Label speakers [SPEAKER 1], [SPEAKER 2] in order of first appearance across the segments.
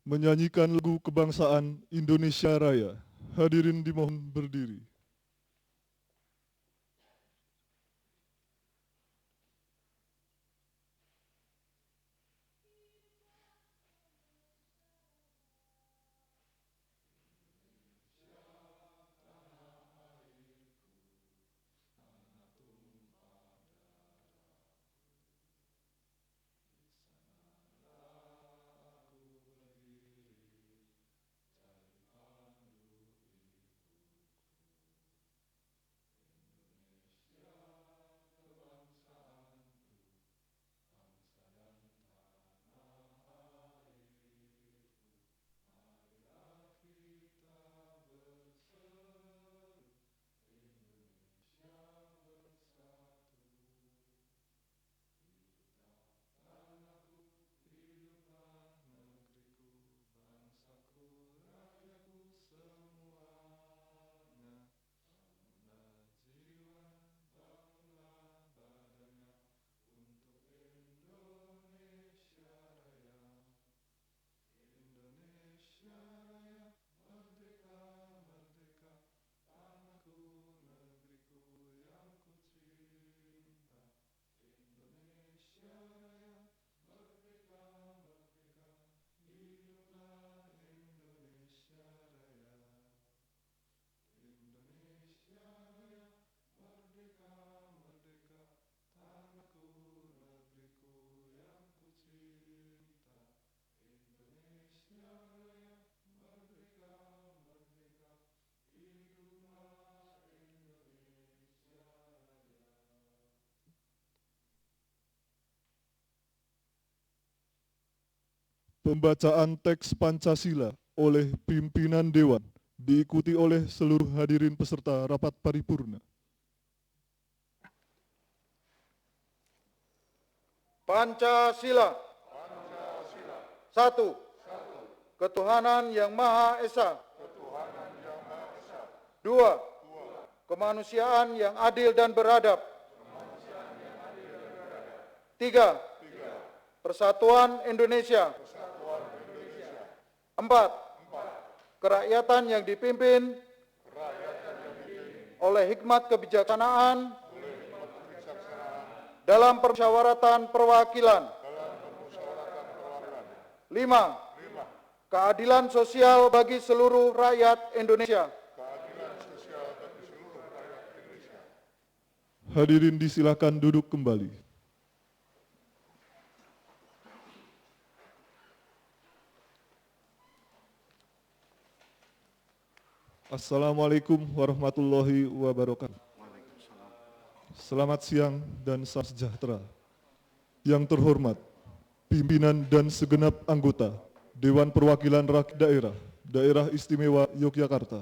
[SPEAKER 1] menyanyikan lagu kebangsaan Indonesia Raya. Hadirin dimohon berdiri. Pembacaan teks Pancasila oleh pimpinan Dewan diikuti oleh seluruh hadirin peserta rapat paripurna.
[SPEAKER 2] Pancasila. Satu. Ketuhanan yang Maha Esa. Dua. Kemanusiaan yang adil dan beradab. Tiga. Persatuan Indonesia. Empat. Kerakyatan yang dipimpin oleh hikmat kebijaksanaan dalam permusyawaratan perwakilan. 5. Keadilan sosial bagi seluruh rakyat Indonesia.
[SPEAKER 1] Hadirin disilakan duduk kembali. Assalamualaikum warahmatullahi wabarakatuh. Selamat siang dan salam sejahtera. Yang terhormat, pimpinan dan segenap anggota Dewan Perwakilan Rakyat Daerah Istimewa Yogyakarta.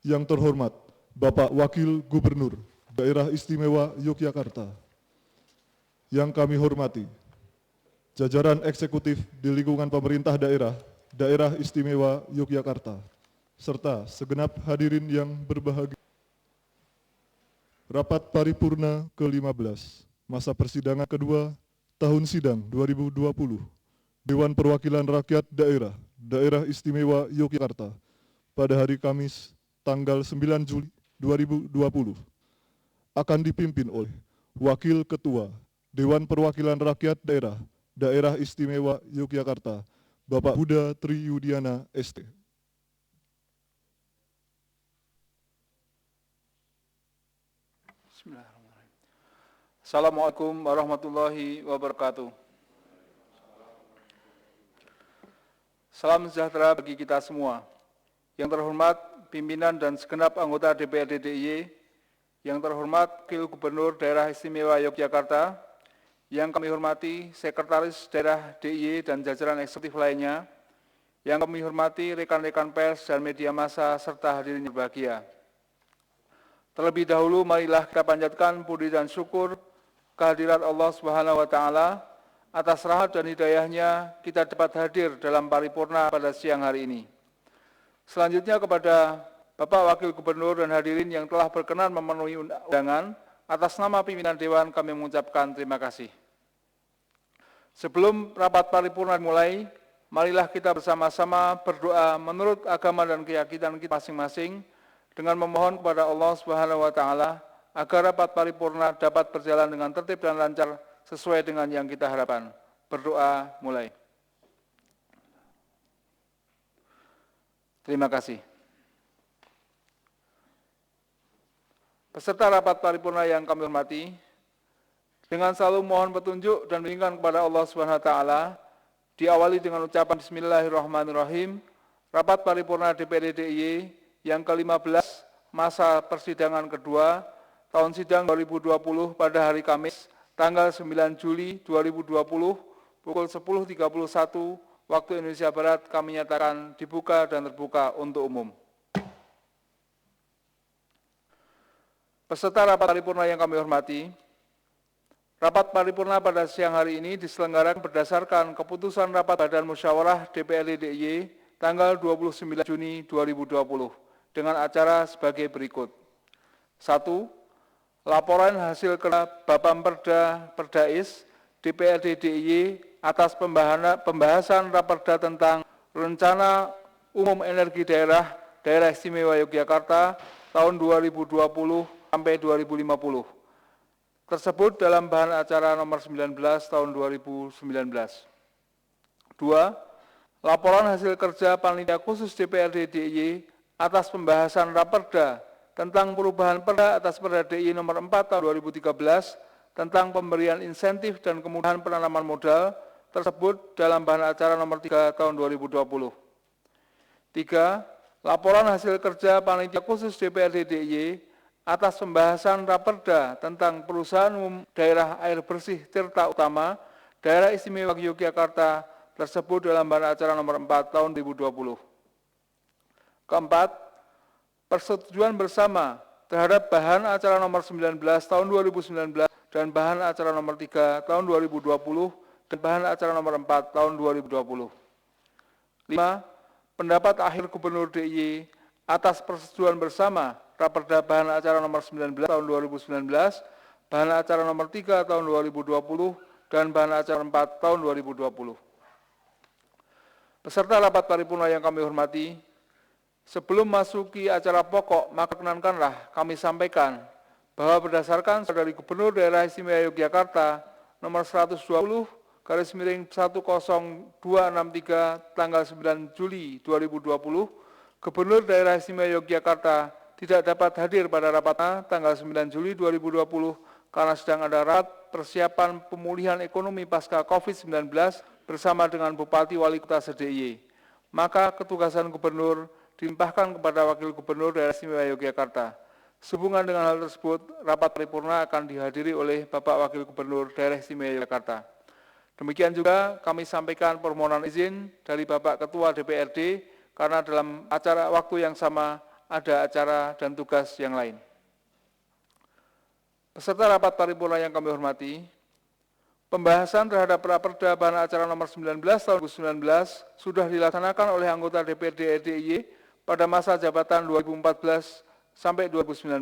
[SPEAKER 1] Yang terhormat, Bapak Wakil Gubernur Daerah Istimewa Yogyakarta. Yang kami hormati, jajaran eksekutif di lingkungan pemerintah Daerah Istimewa Yogyakarta, serta segenap hadirin yang berbahagia. Rapat paripurna ke-15, masa persidangan kedua, tahun sidang 2020, Dewan Perwakilan Rakyat Daerah Istimewa Yogyakarta, pada hari Kamis, tanggal 9 Juli 2020, akan dipimpin oleh Wakil Ketua Dewan Perwakilan Rakyat Daerah Istimewa Yogyakarta, Bapak Huda Triyudiana ST.
[SPEAKER 3] Assalamualaikum warahmatullahi wabarakatuh. Salam sejahtera bagi kita semua. Yang terhormat pimpinan dan segenap anggota DPRD DIY, yang terhormat Wakil Gubernur Daerah Istimewa Yogyakarta, yang kami hormati Sekretaris Daerah DIY dan jajaran eksekutif lainnya, yang kami hormati rekan-rekan pers dan media massa serta hadirin yang berbahagia. Terlebih dahulu marilah kita panjatkan puji dan syukur kehadirat Allah Subhanahu wa Ta'ala atas rahmat dan hidayahnya kita dapat hadir dalam paripurna pada siang hari ini. Selanjutnya kepada Bapak Wakil Gubernur dan hadirin yang telah berkenan memenuhi undangan, atas nama pimpinan Dewan kami mengucapkan terima kasih. Sebelum rapat paripurna dimulai, marilah kita bersama-sama berdoa menurut agama dan keyakinan kita masing-masing dengan memohon kepada Allah Subhanahu wa taala agar rapat paripurna dapat berjalan dengan tertib dan lancar sesuai dengan yang kita harapkan. Berdoa mulai. Terima kasih. Peserta rapat paripurna yang kami hormati, dengan selalu mohon petunjuk dan bimbingan kepada Allah Subhanahu wa taala, diawali dengan ucapan Bismillahirrahmanirrahim, rapat paripurna DPRD DIY yang ke-15 masa persidangan kedua tahun sidang 2020 pada hari Kamis tanggal 9 Juli 2020 pukul 10.31 waktu Indonesia Barat kami nyatakan dibuka dan terbuka untuk umum. Peserta rapat paripurna yang kami hormati, rapat paripurna pada siang hari ini diselenggarakan berdasarkan keputusan rapat Badan Musyawarah DPRD DIY tanggal 29 Juni 2020 dengan acara sebagai berikut. 1. Laporan hasil kerja Bapamperda Perdais DPRD DIY atas pembahasan raperda tentang Rencana Umum Energi Daerah Istimewa Yogyakarta tahun 2020 sampai 2050. Tersebut dalam bahan acara nomor 19 tahun 2019. 2. Laporan hasil kerja Panitia Khusus DPRD DIY atas pembahasan raperda tentang perubahan perda atas Perda DIY nomor 4 tahun 2013 tentang pemberian insentif dan kemudahan penanaman modal tersebut dalam bahan acara nomor 3 tahun 2020. 3. Laporan hasil kerja Panitia Khusus DPRD DIY atas pembahasan raperda tentang Perusahaan Umum Daerah Air Bersih Tirta Utama Daerah Istimewa Yogyakarta tersebut dalam bahan acara nomor 4 tahun 2020. Keempat, persetujuan bersama terhadap bahan acara nomor 19 tahun 2019 dan bahan acara nomor 3 tahun 2020 dan bahan acara nomor 4 tahun 2020. 5. Pendapat akhir Gubernur DIY atas persetujuan bersama raperda bahan acara nomor 19 tahun 2019, bahan acara nomor 3 tahun 2020, dan bahan acara 4 tahun 2020. Peserta rapat paripurna yang kami hormati, sebelum masuki acara pokok, maka perkenankanlah kami sampaikan bahwa berdasarkan dari Gubernur Daerah Istimewa Yogyakarta nomor 120/100263 tanggal 9 Juli 2020, Gubernur Daerah Istimewa Yogyakarta tidak dapat hadir pada rapatnya tanggal 9 Juli 2020 karena sedang ada rapat persiapan pemulihan ekonomi pasca COVID-19 bersama dengan Bupati Wali Kota se-DIY. Maka ketugasan Gubernur dilimpahkan kepada Wakil Gubernur Daerah Istimewa Yogyakarta. Sehubungan dengan hal tersebut, rapat paripurna akan dihadiri oleh Bapak Wakil Gubernur Daerah Istimewa Yogyakarta. Demikian juga kami sampaikan permohonan izin dari Bapak Ketua DPRD karena dalam acara waktu yang sama ada acara dan tugas yang lain. Peserta rapat paripurna yang kami hormati, pembahasan terhadap raperda bahan acara nomor 19 tahun 2019 sudah dilaksanakan oleh anggota DPRD DIY pada masa jabatan 2014 sampai 2019.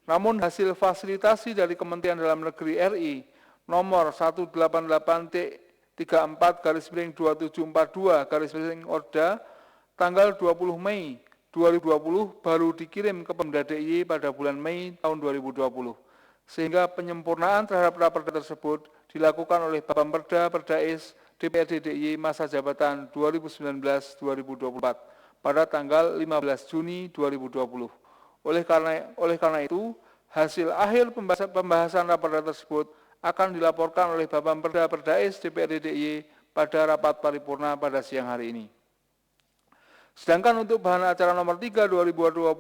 [SPEAKER 3] Namun hasil fasilitasi dari Kementerian Dalam Negeri RI nomor 188-34-2742-ORDA tanggal 20 Mei 2020 baru dikirim ke Pemda DIY pada bulan Mei tahun 2020. Sehingga penyempurnaan terhadap raperda tersebut dilakukan oleh Bapamperda Perdais DPRD DIY masa jabatan 2019-2024 pada tanggal 15 Juni 2020. Oleh karena itu, hasil akhir pembahasan raperda tersebut akan dilaporkan oleh Bapamperda Perdais DPRD DIY pada rapat paripurna pada siang hari ini. Sedangkan untuk bahan acara nomor 3 2020,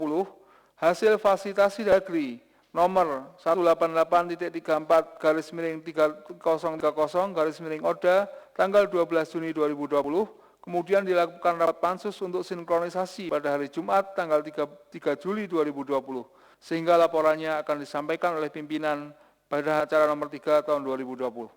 [SPEAKER 3] hasil fasilitasi negeri nomor 188.34/3030/ORDA tanggal 12 Juni 2020, kemudian dilakukan rapat pansus untuk sinkronisasi pada hari Jumat tanggal 3 Juli 2020, sehingga laporannya akan disampaikan oleh pimpinan pada acara nomor 3 tahun 2020.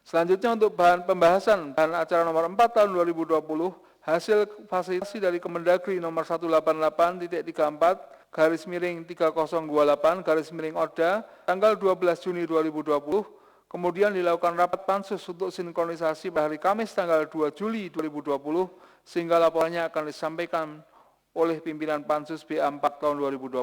[SPEAKER 3] Selanjutnya untuk pembahasan bahan acara nomor 4 tahun 2020, hasil fasilitasi dari Kemendagri nomor 188.34/3028/ORDA tanggal 12 Juni 2020, Kemudian dilakukan rapat pansus untuk sinkronisasi pada hari Kamis tanggal 2 Juli 2020, sehingga laporannya akan disampaikan oleh pimpinan pansus BA4 tahun 2020.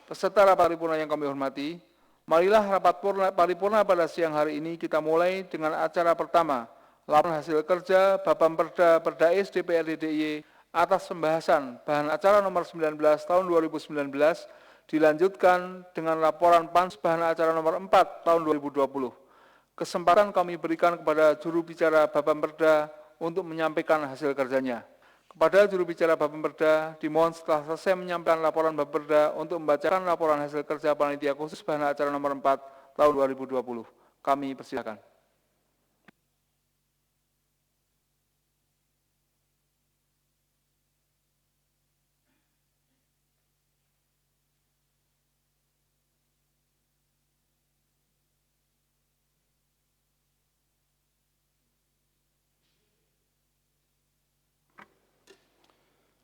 [SPEAKER 3] Peserta rapat paripurna yang kami hormati, marilah rapat paripurna pada siang hari ini kita mulai dengan acara pertama, laporan hasil kerja Bapemperda Perdais DPRD DIY atas pembahasan bahan acara nomor 19 tahun 2019, dilanjutkan dengan laporan pansus bahan acara nomor 4 tahun 2020. Kesempatan kami berikan kepada juru bicara Bapemperda untuk menyampaikan hasil kerjanya. Kepada juru bicara Bapemperda, dimohon setelah selesai menyampaikan laporan Bapemperda untuk membacakan laporan hasil kerja panitia khusus bahan acara nomor 4 tahun 2020. Kami persilakan.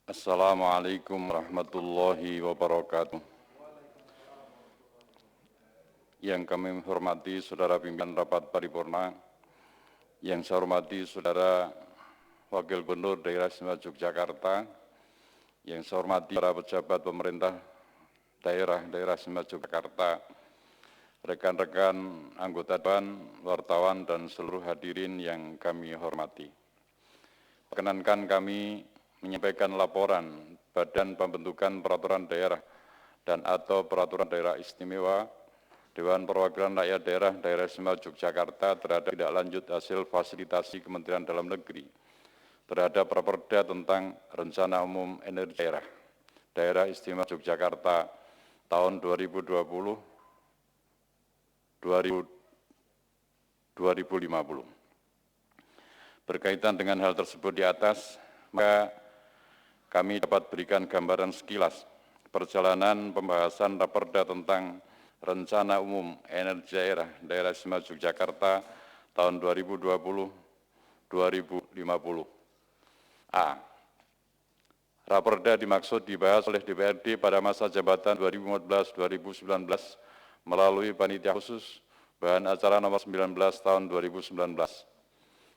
[SPEAKER 4] Assalamualaikum warahmatullahi wabarakatuh. Yang kami hormati Saudara Pimpinan Rapat Paripurna, yang saya hormati Saudara Wakil Gubernur Daerah Istimewa Yogyakarta, yang saya hormati para pejabat pemerintah daerah Istimewa Yogyakarta, rekan-rekan anggota dewan, wartawan, dan seluruh hadirin yang kami hormati. Perkenankan kami menyampaikan laporan Badan Pembentukan Peraturan Daerah dan atau Peraturan Daerah Istimewa Dewan Perwakilan Rakyat Daerah Istimewa Yogyakarta terhadap tindak lanjut hasil fasilitasi Kementerian Dalam Negeri terhadap Raperda tentang Rencana Umum Energi Daerah Istimewa Yogyakarta tahun 2020-2050. Berkaitan dengan hal tersebut di atas, maka kami dapat berikan gambaran sekilas perjalanan pembahasan Raperda tentang Rencana Umum Energi Daerah Istimewa Yogyakarta tahun 2020-2050. A. Raperda dimaksud dibahas oleh DPRD pada masa jabatan 2014-2019 melalui Panitia Khusus Bahan Acara nomor 19 tahun 2019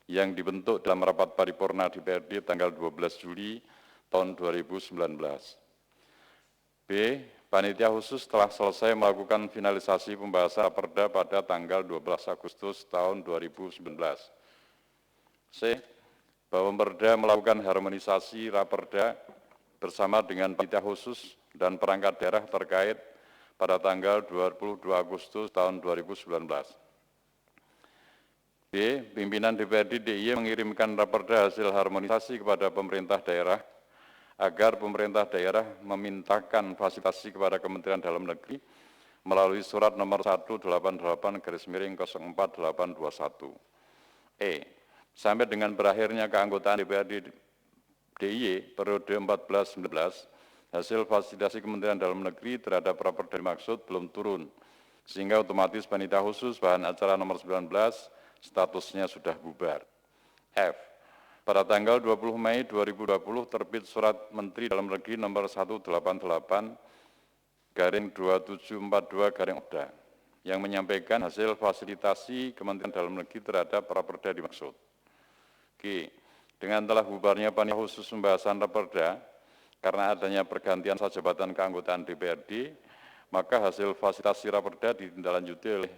[SPEAKER 4] yang dibentuk dalam rapat paripurna DPRD tanggal 12 Juli tahun 2019. B. Panitia khusus telah selesai melakukan finalisasi pembahasan Raperda pada tanggal 12 Agustus tahun 2019. C. Bapemperda melakukan harmonisasi Raperda bersama dengan Panitia khusus dan perangkat daerah terkait pada tanggal 22 Agustus tahun 2019. B. Pimpinan DPRD DIY mengirimkan Raperda hasil harmonisasi kepada pemerintah daerah agar pemerintah daerah memintakan fasilitasi kepada Kementerian Dalam Negeri melalui surat nomor 188-04-821. E. Sampai dengan berakhirnya keanggotaan DPRD DIY periode 14-19, hasil fasilitasi Kementerian Dalam Negeri terhadap Raperda dimaksud belum turun, sehingga otomatis Panitia Khusus Bahan Acara nomor 19 statusnya sudah bubar. F. Pada tanggal 20 Mei 2020 terbit Surat Menteri Dalam Negeri nomor 188/2742/ODA yang menyampaikan hasil fasilitasi Kementerian Dalam Negeri terhadap Raperda dimaksud. G. Dengan telah bubarnya Panitia Khusus Pembahasan Raperda karena adanya pergantian masa jabatan keanggotaan DPRD, maka hasil fasilitasi Raperda ditindaklanjuti oleh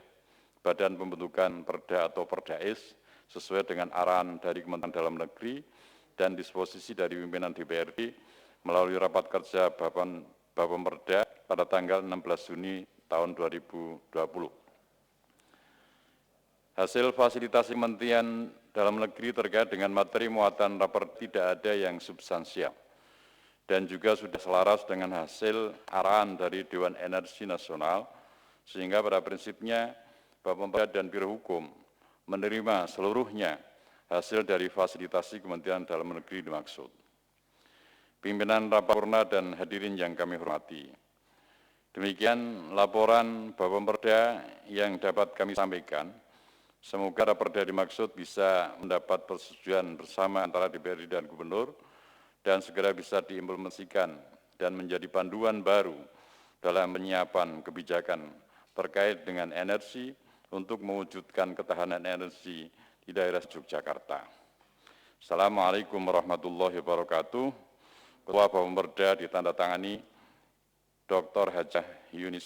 [SPEAKER 4] Badan Pembentukan Perda atau Perdais sesuai dengan arahan dari Kementerian Dalam Negeri dan disposisi dari pimpinan DPRD melalui rapat kerja Bapemperda pada tanggal 16 Juni tahun 2020. Hasil fasilitasi Kementerian Dalam Negeri terkait dengan materi muatan Raperda tidak ada yang substansial dan juga sudah selaras dengan hasil arahan dari Dewan Energi Nasional, sehingga pada prinsipnya Bapemperda dan Biro Hukum menerima seluruhnya hasil dari fasilitasi Kementerian Dalam Negeri dimaksud. Pimpinan rapat paripurna dan hadirin yang kami hormati. Demikian laporan Bapemperda yang dapat kami sampaikan. Semoga Raperda dimaksud bisa mendapat persetujuan bersama antara DPRD dan Gubernur dan segera bisa diimplementasikan dan menjadi panduan baru dalam penyiapan kebijakan terkait dengan energi untuk mewujudkan ketahanan energi di daerah Yogyakarta. Assalamualaikum warahmatullahi wabarakatuh. Ketua Bapemda ditandatangani Dr. Hajah Yuni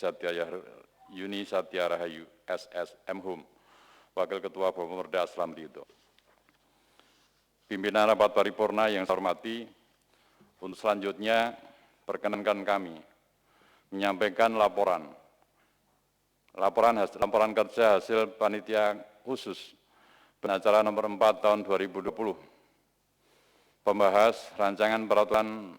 [SPEAKER 4] Satya Rahayu, SSM Hum, Wakil Ketua Bapemda Aslam Ridho. Pimpinan rapat paripurna yang saya hormati, untuk selanjutnya perkenankan kami menyampaikan laporan kerja hasil panitia khusus acara nomor 4 tahun 2020, pembahas rancangan peraturan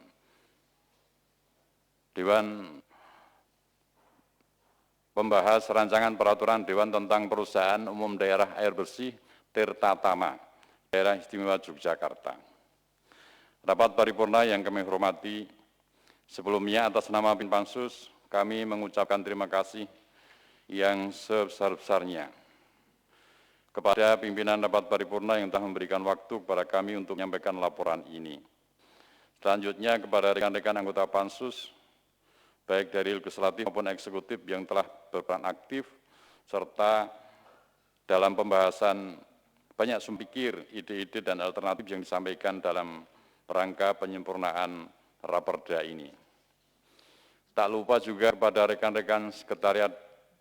[SPEAKER 4] Dewan tentang Perusahaan Umum Daerah Air Bersih Tirta Tama, Daerah Istimewa Yogyakarta. Rapat paripurna yang kami hormati, sebelumnya atas nama Pinpansus, kami mengucapkan terima kasih yang sebesar-besarnya kepada pimpinan rapat paripurna yang telah memberikan waktu kepada kami untuk menyampaikan laporan ini. Selanjutnya kepada rekan-rekan anggota Pansus, baik dari legislatif maupun eksekutif yang telah berperan aktif, serta dalam pembahasan banyak sumber pikir, ide-ide dan alternatif yang disampaikan dalam rangka penyempurnaan Raperda ini. Tak lupa juga kepada rekan-rekan sekretariat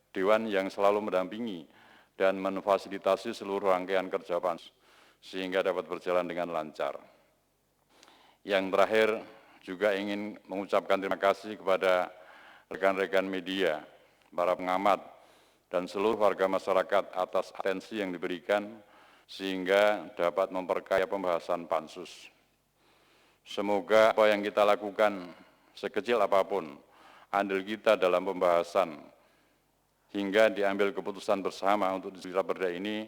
[SPEAKER 4] Dewan yang selalu mendampingi dan memfasilitasi seluruh rangkaian kerja Pansus, sehingga dapat berjalan dengan lancar. Yang terakhir, juga ingin mengucapkan terima kasih kepada rekan-rekan media, para pengamat, dan seluruh warga masyarakat atas atensi yang diberikan sehingga dapat memperkaya pembahasan Pansus. Semoga apa yang kita lakukan sekecil apapun, andil kita dalam pembahasan hingga diambil keputusan bersama untuk di Raperda ini,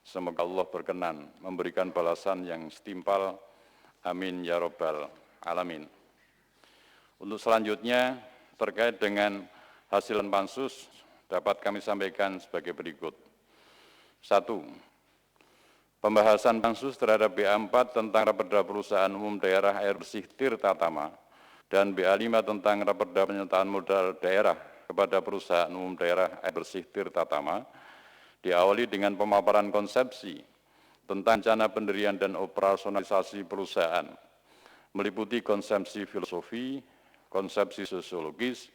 [SPEAKER 4] semoga Allah berkenan memberikan balasan yang setimpal. Amin ya Rabbal Alamin. Untuk selanjutnya, terkait dengan hasil Pansus, dapat kami sampaikan sebagai berikut. 1. Pembahasan Pansus terhadap BA4 tentang Raperda Perusahaan Umum Daerah Air Bersih Tirta Tama dan BA5 tentang Raperda Penyertaan Modal Daerah kepada Perusahaan Umum Daerah Air Bersih Tirta Tama diawali dengan pemaparan konsepsi tentang rencana pendirian dan operasionalisasi perusahaan, meliputi konsepsi filosofi, konsepsi sosiologis,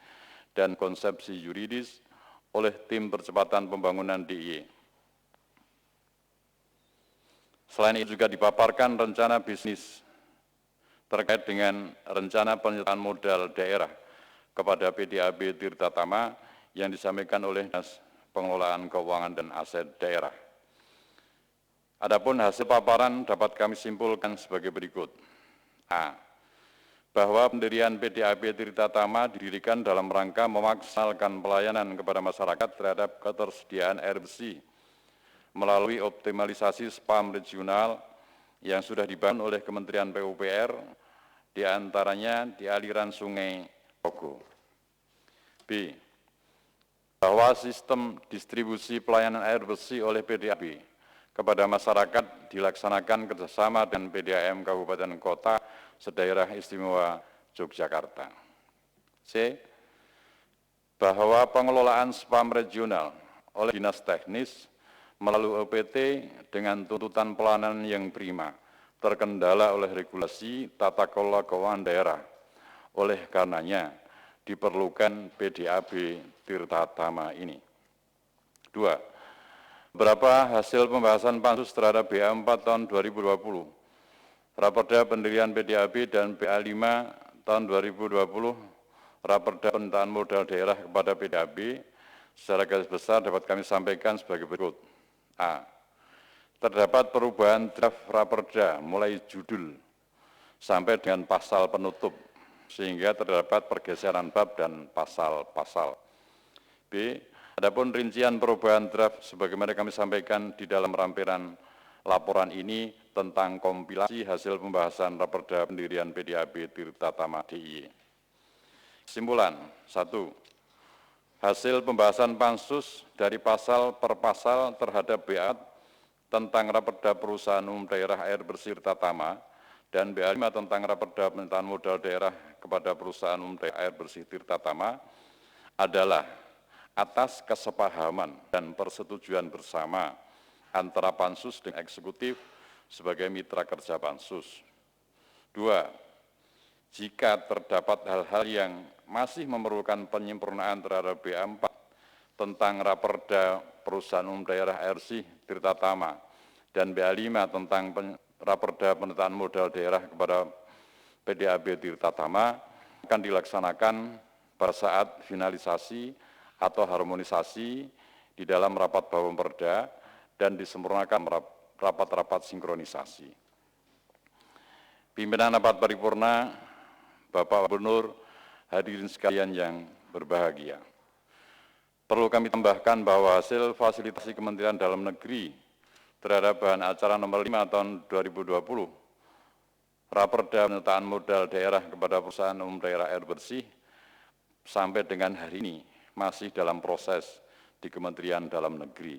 [SPEAKER 4] dan konsepsi yuridis oleh tim percepatan pembangunan DIY. Selain itu juga dipaparkan rencana bisnis terkait dengan rencana penyertaan modal daerah kepada PDAB Tirta Tama yang disampaikan oleh Dinas Pengelolaan Keuangan dan Aset Daerah. Adapun hasil paparan dapat kami simpulkan sebagai berikut. A. Bahwa pendirian PDAB Tirta Tama didirikan dalam rangka memaksimalkan pelayanan kepada masyarakat terhadap ketersediaan air bersih melalui optimalisasi spam regional yang sudah dibangun oleh Kementerian PUPR, diantaranya di aliran Sungai Pogo. B. Bahwa sistem distribusi pelayanan air bersih oleh PDAB kepada masyarakat dilaksanakan kerjasama dengan PDAM Kabupaten Kota sedaerah istimewa Yogyakarta. C. Bahwa pengelolaan spam regional oleh Dinas Teknis melalui OPT dengan tuntutan pelayanan yang prima, terkendala oleh regulasi tata kelola keuangan daerah. Oleh karenanya, diperlukan PDAB Tirta Tama ini. 2. Beberapa hasil pembahasan Pansus terhadap BA4 tahun 2020, Raperda pendirian PDAB dan BA5 tahun 2020, Raperda Penyertaan Modal Daerah kepada PDAB, secara garis besar dapat kami sampaikan sebagai berikut. A. Terdapat perubahan draft Raperda mulai judul sampai dengan pasal penutup, sehingga terdapat pergeseran bab dan pasal-pasal. B. Adapun rincian perubahan draft sebagaimana kami sampaikan di dalam rampiran laporan ini tentang kompilasi hasil pembahasan Raperda pendirian PDAB Tirta Tama DIY. Kesimpulan. 1. Hasil pembahasan Pansus dari pasal per pasal terhadap BA tentang Raperda Perusahaan Umum Daerah Air Bersih Tirta Tama dan BA5 tentang Raperda Penyertaan Modal Daerah kepada Perusahaan Umum Daerah Air Bersih Tirta Tama adalah atas kesepahaman dan persetujuan bersama antara Pansus dan Eksekutif sebagai mitra kerja Pansus. 2. Jika terdapat hal-hal yang masih memerlukan penyempurnaan terhadap BA4 tentang Raperda Perusahaan Umum Daerah RC Tirta Tama dan BA5 tentang Raperda Penataan Modal Daerah kepada PDAB Tirta Tama akan dilaksanakan pada saat finalisasi atau harmonisasi di dalam rapat Bawamperda dan disempurnakan rapat-rapat sinkronisasi. Pimpinan rapat paripurna, Bapak Gubernur, hadirin sekalian yang berbahagia. Perlu kami tambahkan bahwa hasil fasilitasi Kementerian Dalam Negeri terhadap bahan acara nomor 5 tahun 2020, Raperda Penataan Modal Daerah kepada Perusahaan Umum Daerah Air Bersih, sampai dengan hari ini masih dalam proses di Kementerian Dalam Negeri.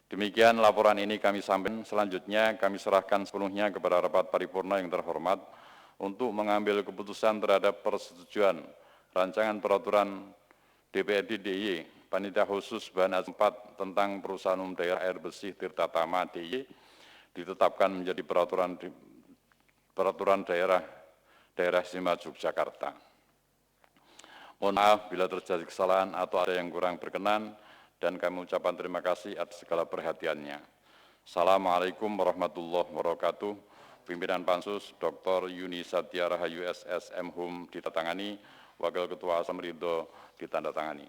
[SPEAKER 4] Demikian laporan ini kami sampaikan. Selanjutnya kami serahkan sepenuhnya kepada rapat paripurna yang terhormat untuk mengambil keputusan terhadap persetujuan rancangan peraturan DPRD DIY Panitia Khusus Bahan Acara 4 tentang Perusahaan Umum Daerah Air Bersih Tirta Tama DIY ditetapkan menjadi peraturan daerah Istimewa Yogyakarta. Mohon maaf bila terjadi kesalahan atau ada yang kurang berkenan, dan kami ucapkan terima kasih atas segala perhatiannya. Assalamualaikum warahmatullahi wabarakatuh. Pimpinan Pansus, Dr. Yuni Satya Rahayu SSM Hum ditandatangani, Wakil Ketua Asam Ridho ditandatangani.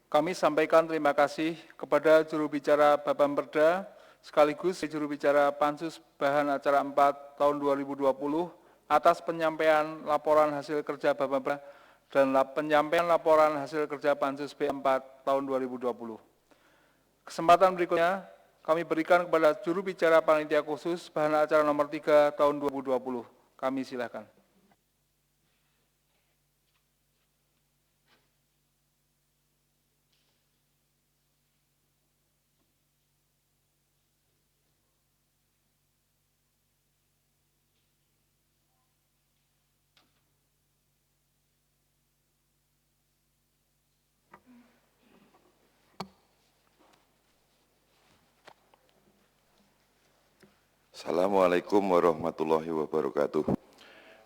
[SPEAKER 3] Kami sampaikan terima kasih kepada juru bicara Bapamperda sekaligus juru bicara Pansus Bahan Acara 4 tahun 2020 atas penyampaian laporan hasil kerja Bapamperda dan penyampaian laporan hasil kerja Pansus B4 tahun 2020. Kesempatan berikutnya kami berikan kepada juru bicara Panitia Khusus Bahan Acara nomor 3 tahun 2020. Kami silakan.
[SPEAKER 5] Assalamualaikum warahmatullahi wabarakatuh.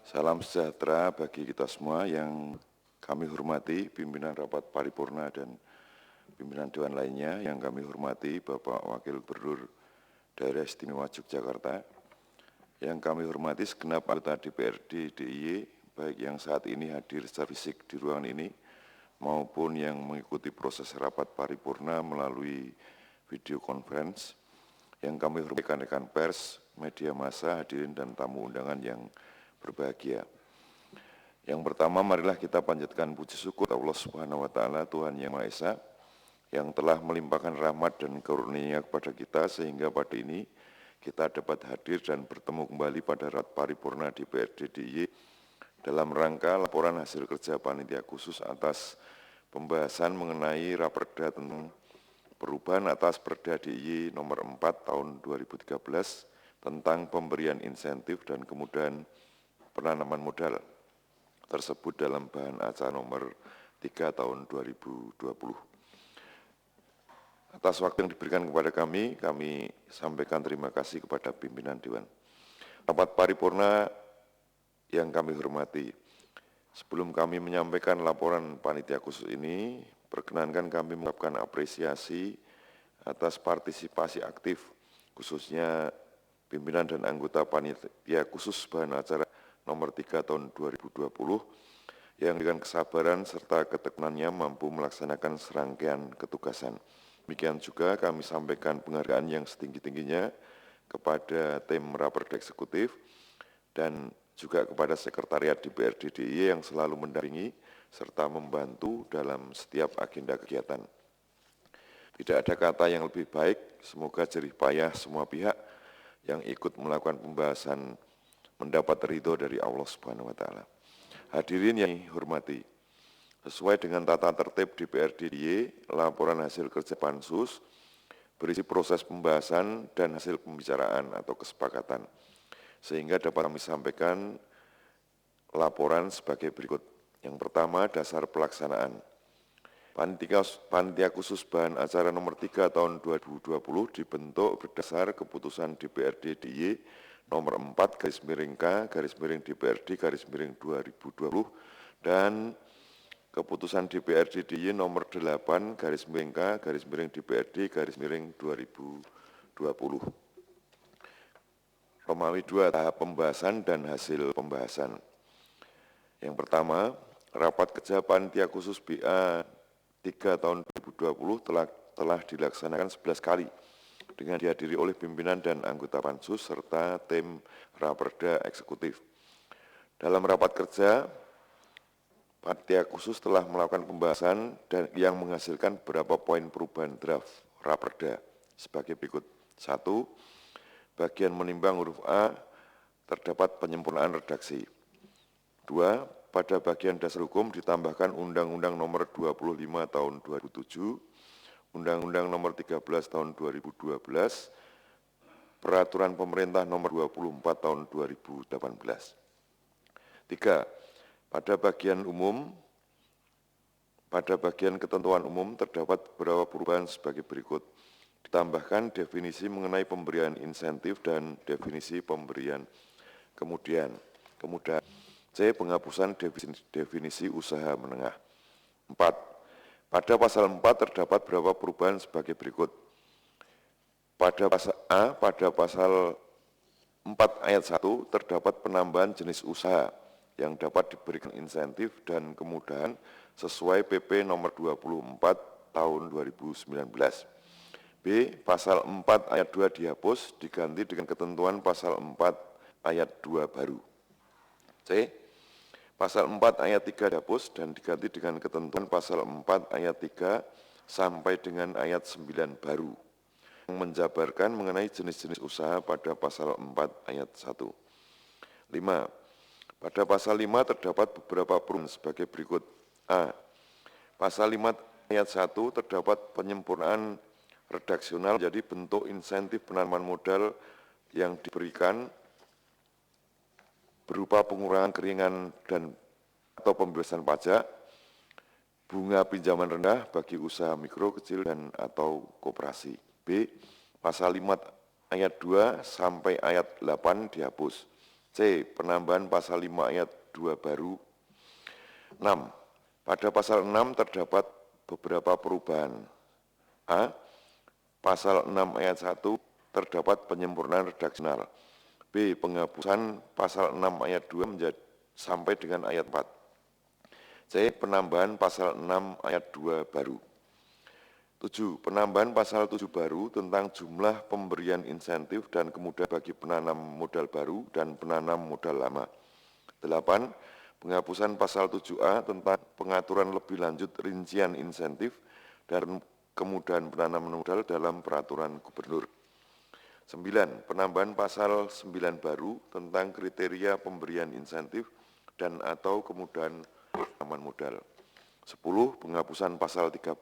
[SPEAKER 5] Salam sejahtera bagi kita semua yang kami hormati, pimpinan rapat paripurna dan pimpinan dewan lainnya yang kami hormati, Bapak Wakil Gubernur Daerah Istimewa Yogyakarta, yang kami hormati segenap anggota DPRD DIY, baik yang saat ini hadir secara fisik di ruangan ini, maupun yang mengikuti proses rapat paripurna melalui video conference, yang kami hormati rekan-rekan pers, media massa, hadirin dan tamu undangan yang berbahagia. Yang pertama, marilah kita panjatkan puji syukur Allah Subhanahu wa Ta'ala, Tuhan Yang Maha Esa, yang telah melimpahkan rahmat dan karunia-Nya kepada kita sehingga pada ini kita dapat hadir dan bertemu kembali pada rapat paripurna DPRD DIY dalam rangka laporan hasil kerja panitia khusus atas pembahasan mengenai Raperda tentang perubahan atas Perda DIY nomor 4 tahun 2013 tentang pemberian insentif dan kemudahan penanaman modal tersebut dalam bahan acara nomor 3 tahun 2020. Atas waktu yang diberikan kepada kami sampaikan terima kasih kepada pimpinan Dewan. Rapat paripurna yang kami hormati, sebelum kami menyampaikan laporan panitia khusus ini, perkenankan kami mengucapkan apresiasi atas partisipasi aktif, khususnya pimpinan dan anggota panitia khusus bahan acara nomor 3 tahun 2020, yang dengan kesabaran serta ketekunannya mampu melaksanakan serangkaian ketugasan. Demikian juga kami sampaikan penghargaan yang setinggi-tingginya kepada tim Raperda Eksekutif dan juga kepada Sekretariat DPRD DIY yang selalu mendampingi serta membantu dalam setiap agenda kegiatan. Tidak ada kata yang lebih baik, semoga jerih payah semua pihak yang ikut melakukan pembahasan mendapat ridho dari Allah Subhanahu wa Ta'ala. Hadirin yang hormati, sesuai dengan tata tertib DPRD DIY, laporan hasil kerja Pansus berisi proses pembahasan dan hasil pembicaraan atau kesepakatan, sehingga dapat kami sampaikan laporan sebagai berikut. Yang pertama, dasar pelaksanaan. Panitia Khusus Bahan Acara nomor 3 tahun 2020 dibentuk berdasar keputusan DPRD DIY nomor 4/K/DPRD/2020 dan keputusan DPRD DIY nomor 8/K/DPRD/2020. Romawi 2, tahap pembahasan dan hasil pembahasan. Yang pertama, rapat kerja Panitia Khusus BA 3 tahun 2020 telah dilaksanakan 11 kali dengan dihadiri oleh pimpinan dan anggota Pansus serta tim Raperda Eksekutif. Dalam rapat kerja, Panitia Khusus telah melakukan pembahasan dan yang menghasilkan beberapa poin perubahan draft Raperda sebagai berikut. 1. Bagian menimbang huruf A terdapat penyempurnaan redaksi. 2. Pada bagian dasar hukum ditambahkan Undang-Undang Nomor 25 Tahun 2007, Undang-Undang Nomor 13 Tahun 2012, Peraturan Pemerintah Nomor 24 Tahun 2018. 3. Pada bagian ketentuan umum terdapat beberapa perubahan sebagai berikut. Ditambahkan definisi mengenai pemberian insentif dan definisi pemberian kemudahan. C. Penghapusan definisi usaha menengah. 4. Pada pasal 4 terdapat beberapa perubahan sebagai berikut. Pada pasal 4 ayat 1 terdapat penambahan jenis usaha yang dapat diberikan insentif dan kemudahan sesuai PP nomor 24 tahun 2019. B. Pasal 4 ayat 2 dihapus diganti dengan ketentuan pasal 4 ayat 2 baru. C. Pasal 4 ayat 3 dihapus dan diganti dengan ketentuan pasal 4 ayat 3 sampai dengan ayat 9 baru yang menjabarkan mengenai jenis-jenis usaha pada pasal 4 ayat 1. 5. Pada pasal 5 terdapat beberapa perubahan sebagai berikut. A. Pasal 5 ayat 1 terdapat penyempurnaan redaksional jadi bentuk insentif penanaman modal yang diberikan berupa pengurangan keringan dan atau pembebasan pajak, bunga pinjaman rendah bagi usaha mikro, kecil, dan atau koperasi. B. Pasal 5 ayat 2 sampai ayat 8 dihapus. C. Penambahan pasal 5 ayat 2 baru. 6. Pada pasal 6 terdapat beberapa perubahan. A. Pasal 6 ayat 1 terdapat penyempurnaan redaksional. B. Penghapusan pasal 6 ayat 2 sampai dengan ayat 4. C. Penambahan pasal 6 ayat 2 baru. 7. Penambahan pasal 7 baru tentang jumlah pemberian insentif dan kemudahan bagi penanam modal baru dan penanam modal lama. 8. Penghapusan pasal 7A tentang pengaturan lebih lanjut rincian insentif dan kemudahan penanaman modal dalam peraturan gubernur. 9. Penambahan pasal 9 baru tentang kriteria pemberian insentif dan atau kemudahan penanaman modal. 10. Penghapusan pasal 13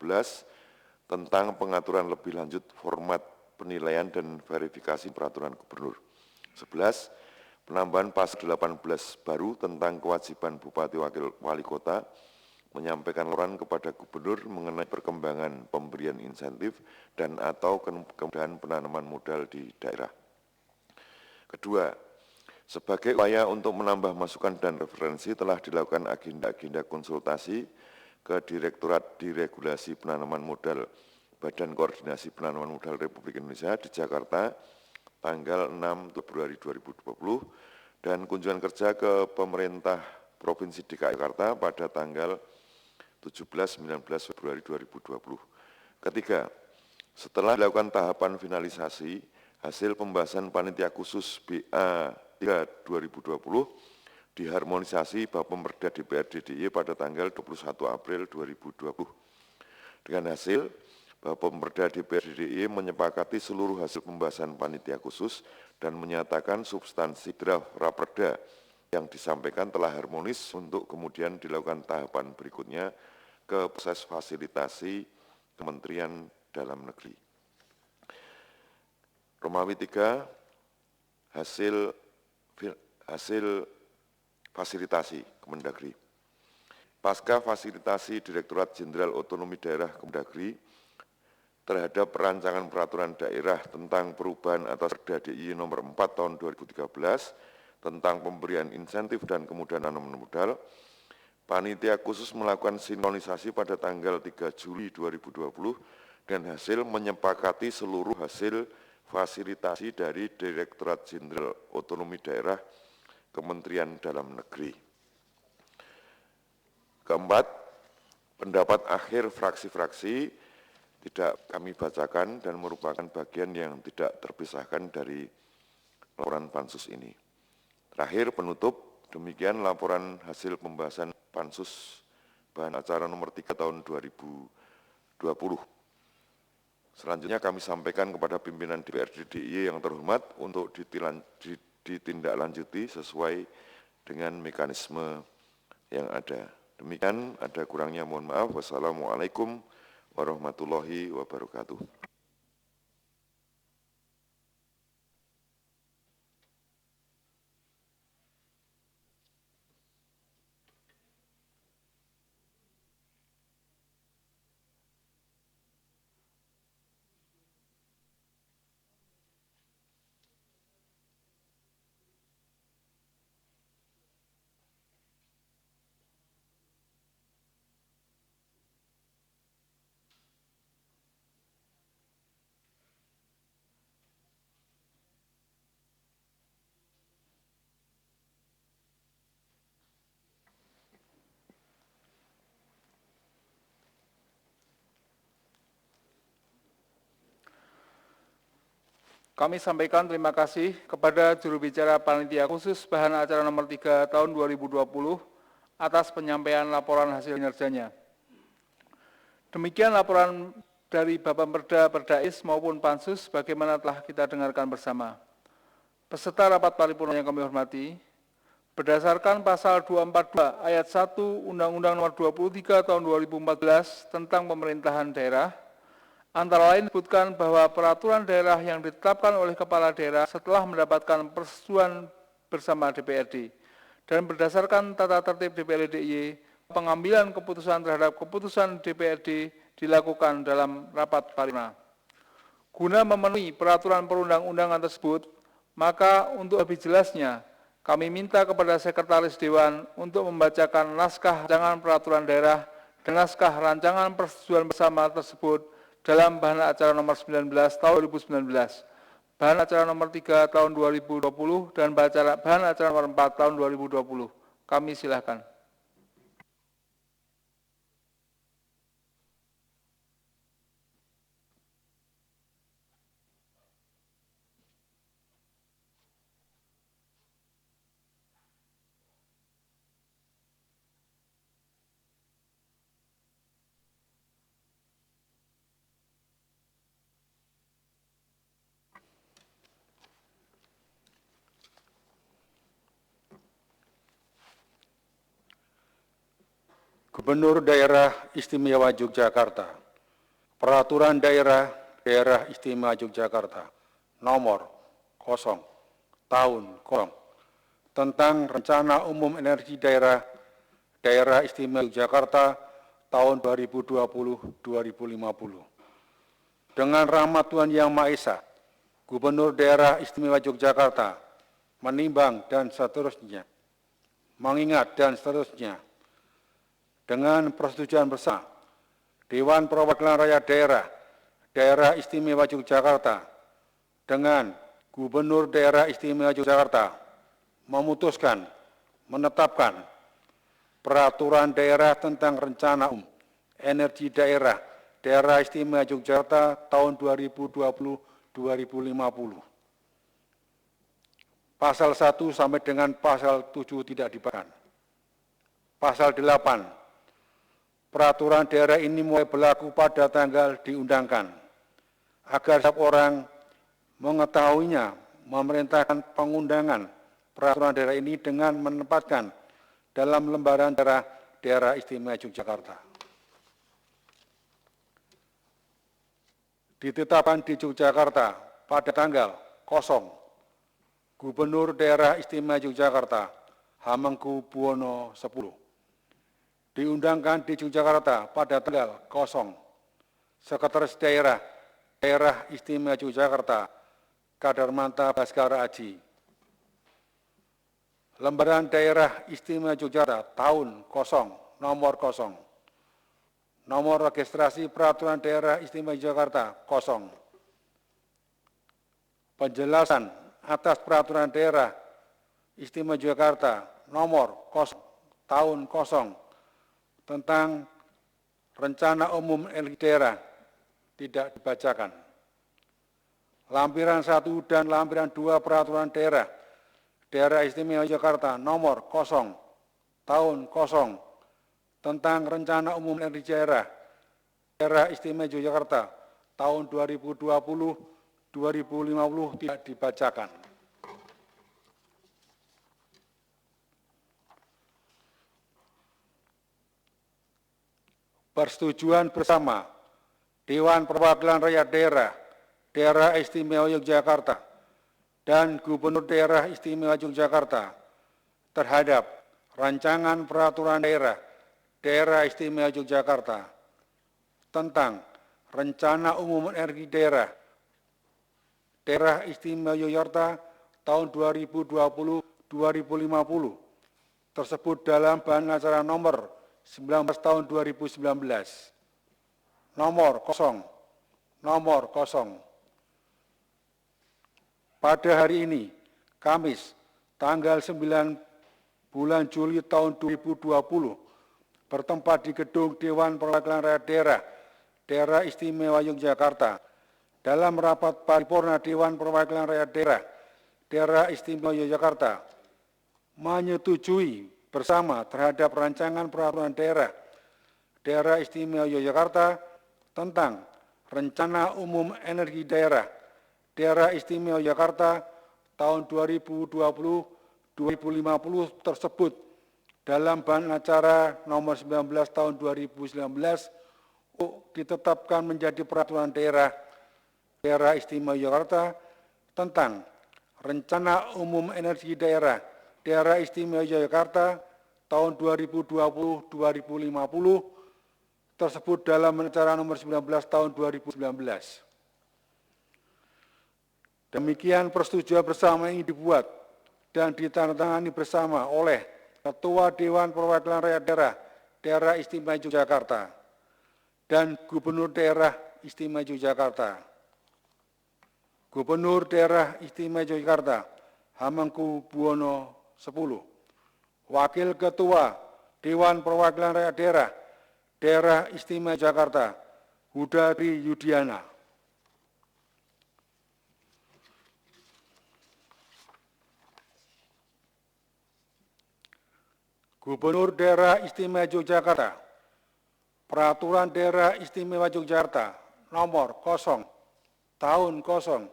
[SPEAKER 5] tentang pengaturan lebih lanjut format penilaian dan verifikasi peraturan gubernur. 11. Penambahan pasal 18 baru tentang kewajiban Bupati Wali Kota menyampaikan laporan kepada gubernur mengenai perkembangan pemberian insentif dan atau kemudahan penanaman modal di daerah. Kedua, sebagai upaya untuk menambah masukan dan referensi telah dilakukan agenda-agenda konsultasi ke Direktorat Diregulasi Penanaman Modal Badan Koordinasi Penanaman Modal Republik Indonesia di Jakarta tanggal 6 Februari 2020 dan kunjungan kerja ke pemerintah Provinsi DKI Jakarta pada tanggal 17-19 Februari 2020. Ketiga, setelah dilakukan tahapan finalisasi, hasil pembahasan panitia khusus BA 3 2020 diharmonisasi Bapemperda DPRD DIY pada tanggal 21 April 2020. Dengan hasil, Bapemperda DPRD DIY menyepakati seluruh hasil pembahasan panitia khusus dan menyatakan substansi draft Raperda yang disampaikan telah harmonis untuk kemudian dilakukan tahapan berikutnya ke proses fasilitasi Kementerian Dalam Negeri. Romawi 3, hasil fasilitasi Kemendagri. Pasca fasilitasi Direktorat Jenderal Otonomi Daerah Kemendagri terhadap perancangan peraturan daerah tentang perubahan atas Perda DIY nomor 4 tahun 2013 tentang pemberian insentif dan kemudahan penanaman modal, panitia khusus melakukan sinkronisasi pada tanggal 3 Juli 2020 dan hasil menyepakati seluruh hasil fasilitasi dari Direktorat Jenderal Otonomi Daerah Kementerian Dalam Negeri. Keempat, pendapat akhir fraksi-fraksi tidak kami bacakan dan merupakan bagian yang tidak terpisahkan dari laporan Pansus ini. Terakhir, penutup, demikian laporan hasil pembahasan Pansus bahan acara nomor 3 tahun 2020. Selanjutnya kami sampaikan kepada pimpinan DPRD DIY yang terhormat untuk ditindaklanjuti sesuai dengan mekanisme yang ada. Demikian, ada kurangnya mohon maaf. Wassalamualaikum warahmatullahi wabarakatuh.
[SPEAKER 3] Kami sampaikan terima kasih kepada juru bicara Panitia Khusus Bahan Acara nomor 3 tahun 2020 atas penyampaian laporan hasil kinerjanya. Demikian laporan dari Bapemperda, Perdais maupun Pansus bagaimana telah kita dengarkan bersama. Peserta rapat paripurna yang kami hormati, berdasarkan pasal 242 ayat 1 Undang-Undang nomor 23 tahun 2014 tentang pemerintahan daerah, antara lain disebutkan bahwa peraturan daerah yang ditetapkan oleh kepala daerah setelah mendapatkan persetujuan bersama DPRD dan berdasarkan tata tertib DPRD DIY, pengambilan keputusan terhadap keputusan DPRD dilakukan dalam rapat paripurna. Guna memenuhi peraturan perundang-undangan tersebut, maka untuk lebih jelasnya, kami minta kepada Sekretaris Dewan untuk membacakan naskah rancangan peraturan daerah dan naskah rancangan persetujuan bersama tersebut dalam bahan acara nomor 19 tahun 2019, bahan acara nomor 3 tahun 2020, dan bahan acara nomor 4 tahun 2020. Kami silakan.
[SPEAKER 6] Gubernur Daerah Istimewa Yogyakarta, Peraturan Daerah Istimewa Yogyakarta nomor 0 tahun 0 tentang Rencana Umum Energi Daerah Istimewa Yogyakarta tahun 2020-2050. Dengan rahmat Tuhan Yang Maha Esa, Gubernur Daerah Istimewa Yogyakarta menimbang dan seterusnya, mengingat dan seterusnya, dengan persetujuan bersama Dewan Perwakilan Rakyat Daerah Istimewa Yogyakarta dengan Gubernur Daerah Istimewa Yogyakarta memutuskan menetapkan peraturan daerah tentang Rencana Umum Energi Daerah Istimewa Yogyakarta tahun 2020-2050 2050. Pasal 1 sampai dengan pasal 7 tidak dibacakan. Pasal 8, peraturan daerah ini mulai berlaku pada tanggal diundangkan. Agar setiap orang mengetahuinya, memerintahkan pengundangan peraturan daerah ini dengan menempatkan dalam lembaran daerah istimewa Yogyakarta. Ditetapkan di Yogyakarta pada tanggal 0 Gubernur Daerah Istimewa Yogyakarta Hamengkubuwono X. Diundangkan di Yogyakarta pada tanggal 0 Sekretaris Daerah Istimewa Yogyakarta Kadarmanta Baskara Aji. Lembaran Daerah Istimewa Yogyakarta tahun 0 nomor 0. Nomor registrasi peraturan daerah istimewa Yogyakarta 0. Penjelasan atas peraturan daerah istimewa Yogyakarta nomor 0 tahun 0 tentang rencana umum energi daerah tidak dibacakan. Lampiran 1 dan lampiran 2 peraturan daerah istimewa Yogyakarta nomor 0 tahun 0 tentang rencana umum energi daerah istimewa Yogyakarta tahun 2020-2050 tidak dibacakan. Persetujuan bersama Dewan Perwakilan Rakyat Daerah Istimewa Yogyakarta dan Gubernur Daerah Istimewa Yogyakarta terhadap rancangan peraturan daerah istimewa Yogyakarta tentang rencana umum energi daerah istimewa Yogyakarta tahun 2020-2050 tersebut dalam bahan acara nomor 19 tahun 2019. Nomor 0. Pada hari ini, Kamis, tanggal 9 bulan Juli tahun 2020, bertempat di Gedung Dewan Perwakilan Rakyat Daerah Istimewa Yogyakarta, dalam rapat paripurna Dewan Perwakilan Rakyat Daerah Istimewa Yogyakarta, menyetujui bersama terhadap rancangan peraturan daerah istimewa Yogyakarta tentang rencana umum energi daerah istimewa Yogyakarta tahun 2020-2050 tersebut dalam bahan acara nomor 19 tahun 2019 ditetapkan menjadi peraturan daerah istimewa Yogyakarta tentang rencana umum energi daerah istimewa Yogyakarta tahun 2020-2050 tersebut dalam acara nomor 19 tahun 2019. Demikian persetujuan bersama ini dibuat dan ditandatangani bersama oleh Ketua Dewan Perwakilan Rakyat Daerah Istimewa Yogyakarta dan Gubernur Daerah Istimewa Yogyakarta. Gubernur Daerah Istimewa Yogyakarta Hamengkubuwono X. Wakil Ketua Dewan Perwakilan Rakyat Daerah Istimewa Yogyakarta Hudari Yudiana. Gubernur Daerah Istimewa Yogyakarta, Peraturan Daerah Istimewa Yogyakarta nomor 0 tahun 0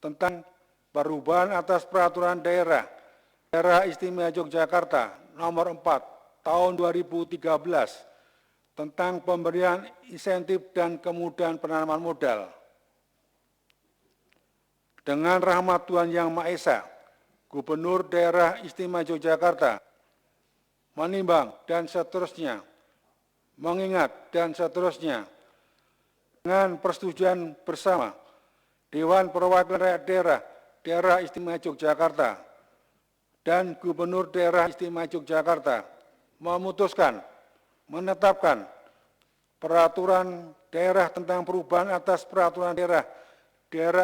[SPEAKER 6] tentang perubahan atas peraturan daerah Istimewa Yogyakarta nomor 4 tahun 2013 tentang pemberian insentif dan kemudahan penanaman modal. Dengan rahmat Tuhan Yang Maha Esa, Gubernur Daerah Istimewa Yogyakarta menimbang dan seterusnya, mengingat dan seterusnya, dengan persetujuan bersama Dewan Perwakilan Rakyat Daerah Istimewa Yogyakarta dan Gubernur Daerah Istimewa Yogyakarta memutuskan menetapkan peraturan daerah tentang perubahan atas peraturan daerah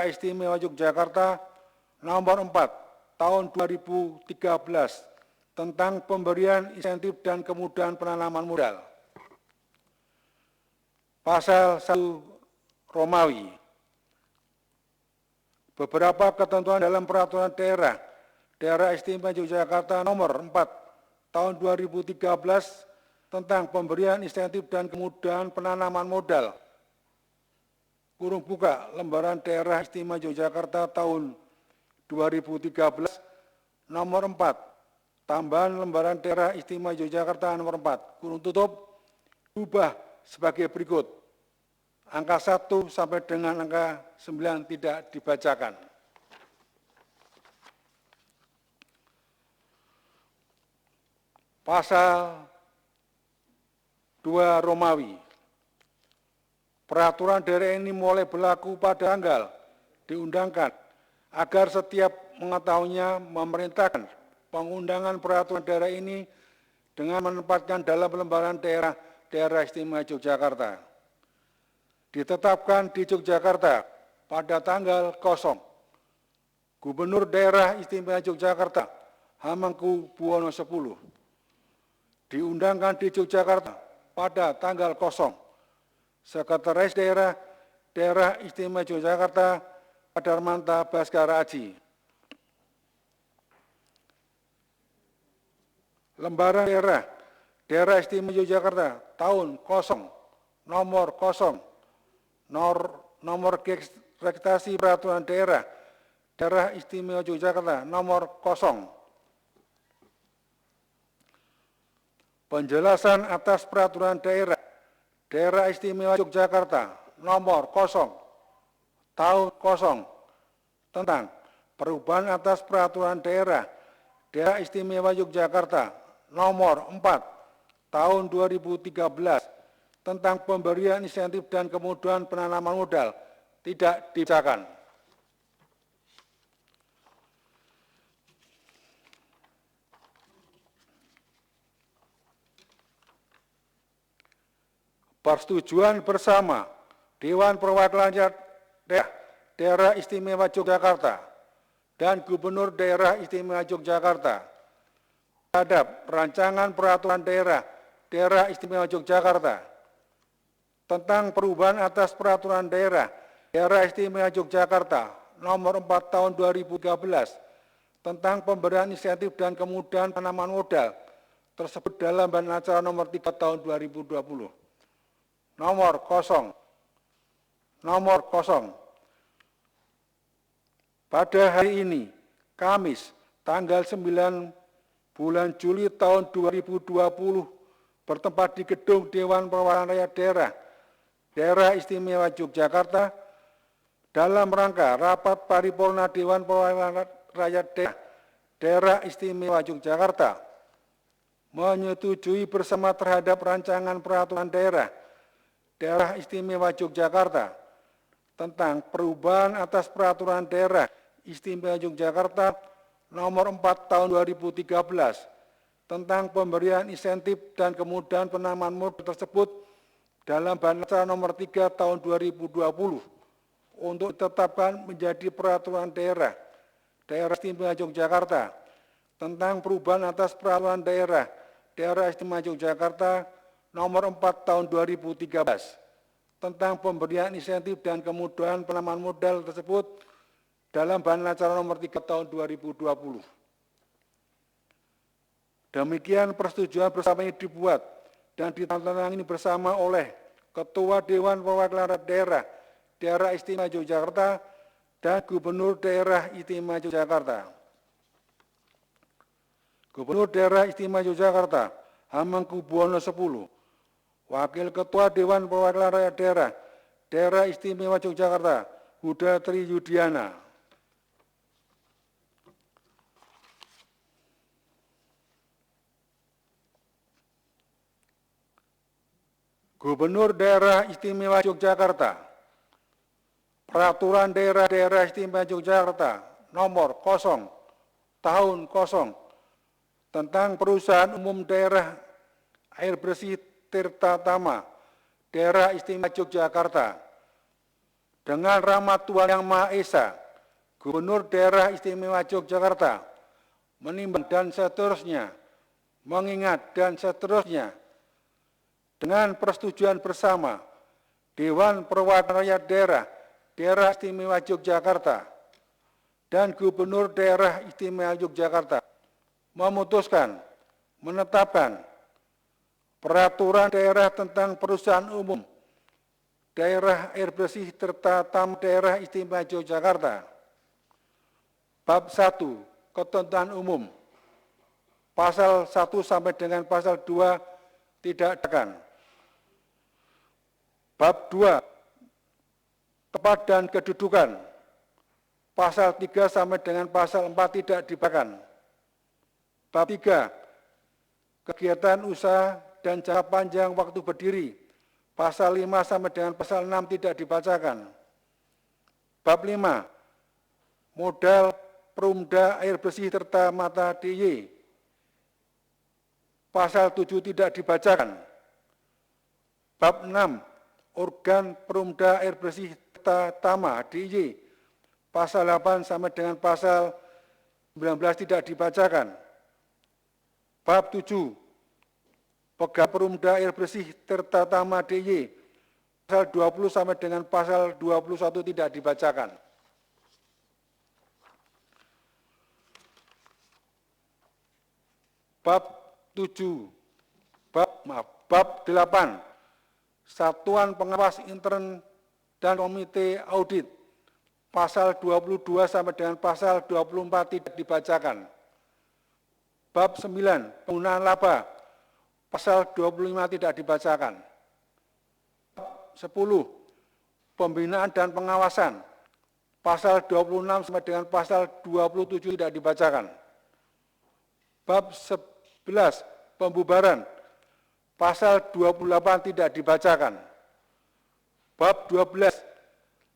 [SPEAKER 6] Istimewa Yogyakarta nomor 4 tahun 2013 tentang pemberian insentif dan kemudahan penanaman modal. Pasal 1 Romawi beberapa ketentuan dalam peraturan Daerah Istimewa Yogyakarta nomor 4 tahun 2013 tentang pemberian insentif dan kemudahan penanaman modal (kurung buka lembaran Daerah Istimewa Yogyakarta tahun 2013 nomor 4 tambahan lembaran Daerah Istimewa Yogyakarta nomor 4 kurung tutup berubah sebagai berikut. Angka 1 sampai dengan angka 9 tidak dibacakan. Pasal 2 Romawi. Peraturan daerah ini mulai berlaku pada tanggal diundangkan agar setiap mengetahuinya memerintahkan pengundangan peraturan daerah ini dengan menempatkan dalam lembaran Daerah Istimewa Yogyakarta. Ditetapkan di Yogyakarta pada tanggal 0. Gubernur Daerah Istimewa Yogyakarta Hamengkubuwono X. Diundangkan di Yogyakarta pada tanggal 0. Sekretaris Daerah Istimewa Yogyakarta Padarmanta Baskara Aji. Lembaran Daerah Istimewa Yogyakarta tahun 0, nomor 0, nomor registrasi peraturan Daerah Istimewa Yogyakarta nomor 0. Penjelasan atas peraturan Daerah Istimewa Yogyakarta nomor 0 tahun 0 tentang perubahan atas peraturan Daerah Istimewa Yogyakarta nomor 4 tahun 2013 tentang pemberian insentif dan kemudahan penanaman modal tidak dibacakan. Persetujuan bersama Dewan Perwakilan Daerah Istimewa Yogyakarta dan Gubernur Daerah Istimewa Yogyakarta terhadap rancangan peraturan Daerah Istimewa Yogyakarta tentang perubahan atas peraturan Daerah Istimewa Yogyakarta nomor 4 tahun 2013 tentang pemberian insentif dan kemudahan penanaman modal tersebut dalam Badan Acara nomor 3 tahun 2020. Nomor 0. Pada hari ini, Kamis, tanggal 9 bulan Juli tahun 2020, bertempat di Gedung Dewan Perwakilan Rakyat Daerah Istimewa Yogyakarta, dalam rangka rapat paripurna Dewan Perwakilan Rakyat Daerah Istimewa Yogyakarta, menyetujui bersama terhadap rancangan peraturan Daerah Istimewa Yogyakarta tentang perubahan atas peraturan Daerah Istimewa Yogyakarta nomor 4 tahun 2013 tentang pemberian insentif dan kemudahan penanaman modal tersebut dalam Badan Acara nomor 3 tahun 2020 untuk ditetapkan menjadi peraturan Daerah Istimewa Yogyakarta tentang perubahan atas peraturan Daerah Istimewa Yogyakarta nomor 4 tahun 2013 tentang pemberian insentif dan kemudahan penanaman modal tersebut dalam Badan Acara nomor 3 tahun 2020. Demikian persetujuan bersama ini dibuat dan ditandatangani bersama oleh Ketua Dewan Perwakilan Daerah Istimewa Yogyakarta dan Gubernur Daerah Istimewa Yogyakarta. Gubernur Daerah Istimewa Yogyakarta Hamengkubuwono X. Wakil Ketua Dewan Perwakilan Rakyat Daerah Istimewa Yogyakarta Huda Tri Yudiana. Gubernur Daerah Istimewa Yogyakarta, Peraturan Daerah Istimewa Yogyakarta nomor 0 tahun 0 tentang Perusahaan Umum Daerah Air Bersih Tirta Tama Daerah Istimewa Yogyakarta. Dengan rahmat Tuhan Yang Maha Esa, Gubernur Daerah Istimewa Yogyakarta menimbang dan seterusnya, mengingat dan seterusnya, dengan persetujuan bersama Dewan Perwakilan Rakyat Daerah Istimewa Yogyakarta dan Gubernur Daerah Istimewa Yogyakarta memutuskan menetapkan peraturan daerah tentang perusahaan umum daerah air bersih terutama daerah istimewa Yogyakarta. Bab 1, ketentuan umum. Pasal 1 sampai dengan pasal 2 tidak dikenakan. Bab 2, tempat dan kedudukan. Pasal 3 sampai dengan pasal 4 tidak dibacakan. Bab 3, kegiatan usaha dan jangka panjang waktu berdiri. Pasal 5 sampai dengan pasal 6 tidak dibacakan. Bab 5, modal perumda air bersih serta mata DIY. Pasal 7 tidak dibacakan. Bab 6, organ perumda air bersih serta tama DIY. Pasal 8 sampai dengan pasal 19 tidak dibacakan. Bab 7, pegawai perumda air bersih serta tama DIY. Pasal 20 sampai dengan pasal 21 tidak dibacakan. Bab 7, bab 8, Satuan Pengawas Intern dan Komite Audit. Pasal 22 sampai dengan pasal 24 tidak dibacakan. Bab 9, penggunaan laba. Pasal 25 tidak dibacakan. Bab 10, pembinaan dan pengawasan. Pasal 26 sampai dengan pasal 27 tidak dibacakan. Bab 11, pembubaran. Pasal 28 tidak dibacakan. Bab 12,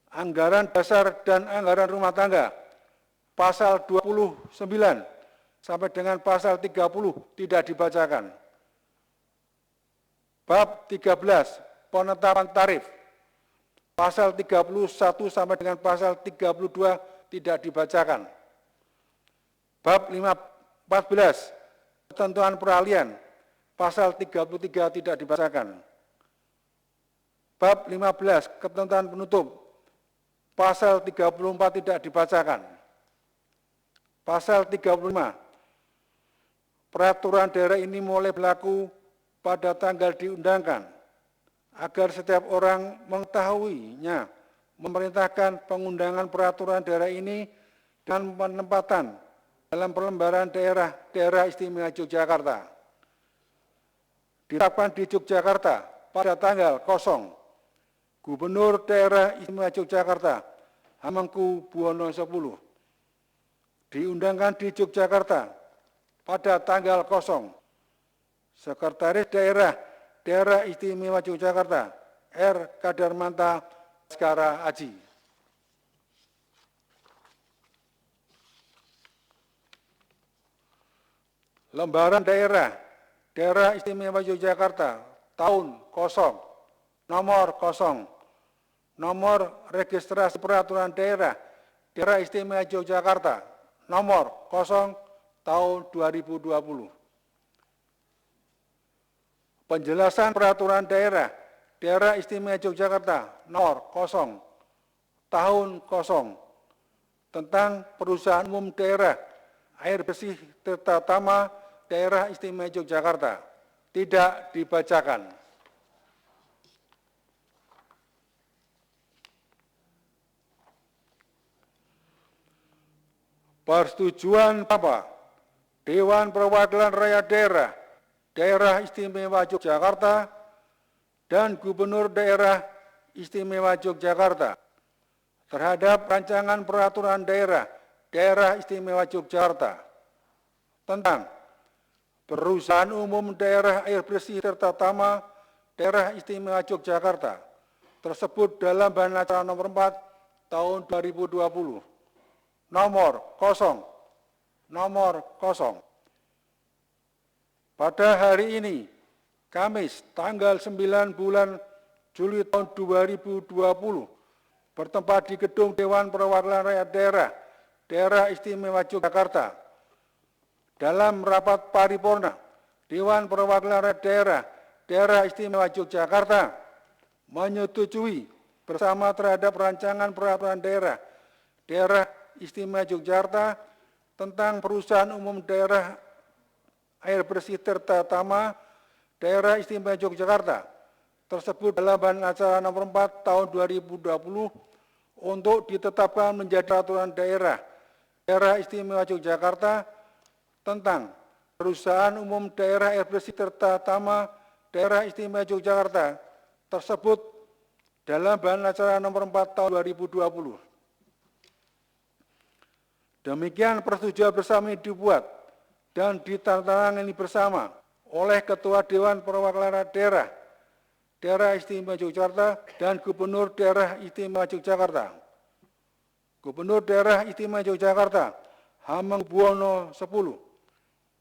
[SPEAKER 6] anggaran dasar dan anggaran rumah tangga. Pasal 29 sampai dengan pasal 30 tidak dibacakan. Bab 13, penetapan tarif. Pasal 31 sampai dengan pasal 32 tidak dibacakan. Bab 14, ketentuan peralihan. Pasal 33 tidak dibacakan. Bab 15, ketentuan penutup. Pasal 34 tidak dibacakan. Pasal 35, peraturan daerah ini mulai berlaku pada tanggal diundangkan, agar setiap orang mengetahuinya, memerintahkan pengundangan peraturan daerah ini dan penempatan dalam perlembaran daerah istimewa Yogyakarta. Ditetapkan di Yogyakarta pada tanggal 0, Gubernur Daerah Istimewa Yogyakarta Hamengkubuwono X. Diundangkan di Yogyakarta pada tanggal 0, Sekretaris Daerah Istimewa Yogyakarta R. Kadarmanta Baskara Aji. Lembaran Daerah Istimewa Yogyakarta tahun 0, nomor 0, nomor registrasi peraturan daerah Istimewa Yogyakarta, nomor 0 tahun 2020. Penjelasan peraturan daerah Istimewa Yogyakarta, nomor 0 tahun 0 tentang perusahaan umum daerah air bersih terutama daerah istimewa Yogyakarta tidak dibacakan. Persetujuan apa? Dewan Perwakilan Rakyat Daerah Istimewa Yogyakarta dan Gubernur Daerah Istimewa Yogyakarta terhadap rancangan peraturan daerah Istimewa Yogyakarta tentang perusahaan umum daerah air bersih serta tama daerah Istimewa Yogyakarta tersebut dalam Bahan Acara nomor 4 tahun 2020. Nomor 0. Pada hari ini, Kamis, tanggal 9 bulan Juli tahun 2020, bertempat di Gedung Dewan Perwakilan Rakyat Daerah Istimewa Yogyakarta. Dalam rapat paripurna, Dewan Perwakilan Rakyat Daerah Istimewa Yogyakarta menyetujui bersama terhadap rancangan peraturan daerah Istimewa Yogyakarta tentang Perusahaan Umum Daerah Air Bersih Tirta Tama Daerah Istimewa Yogyakarta tersebut dalam bahan acara nomor 4 tahun 2020 untuk ditetapkan menjadi peraturan daerah Istimewa Yogyakarta tentang Perusahaan Umum Daerah Air Bersih Tirta Tama Daerah Istimewa Yogyakarta tersebut dalam bahan acara nomor 4 tahun 2020. Demikian persetujuan bersama ini dibuat dan ditandatangani bersama oleh Ketua Dewan Perwakilan Daerah Istimewa Yogyakarta dan Gubernur Daerah Istimewa Yogyakarta. Gubernur Daerah Istimewa Yogyakarta Hamengkubuwono X,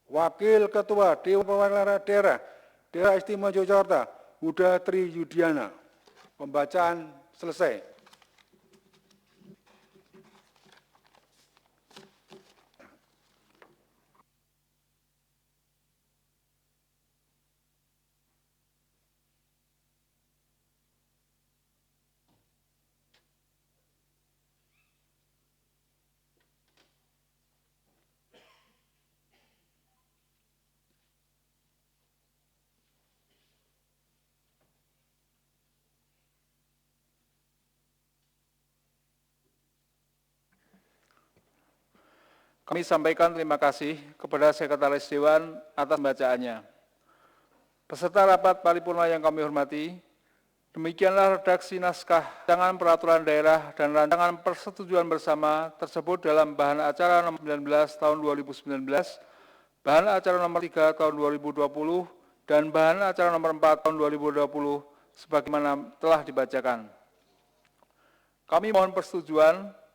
[SPEAKER 6] Wakil Ketua Dewan Perwakilan Daerah Istimewa Yogyakarta Huda Tri Yudiana. Pembacaan selesai.
[SPEAKER 3] Kami sampaikan terima kasih kepada Sekretaris Dewan atas pembacaannya. Peserta rapat paripurna yang kami hormati, demikianlah redaksi naskah rancangan peraturan daerah dan rancangan persetujuan bersama tersebut dalam bahan acara nomor 19 tahun 2019, bahan acara nomor 3 tahun 2020, dan bahan acara nomor 4 tahun 2020 sebagaimana telah dibacakan. Kami mohon persetujuan.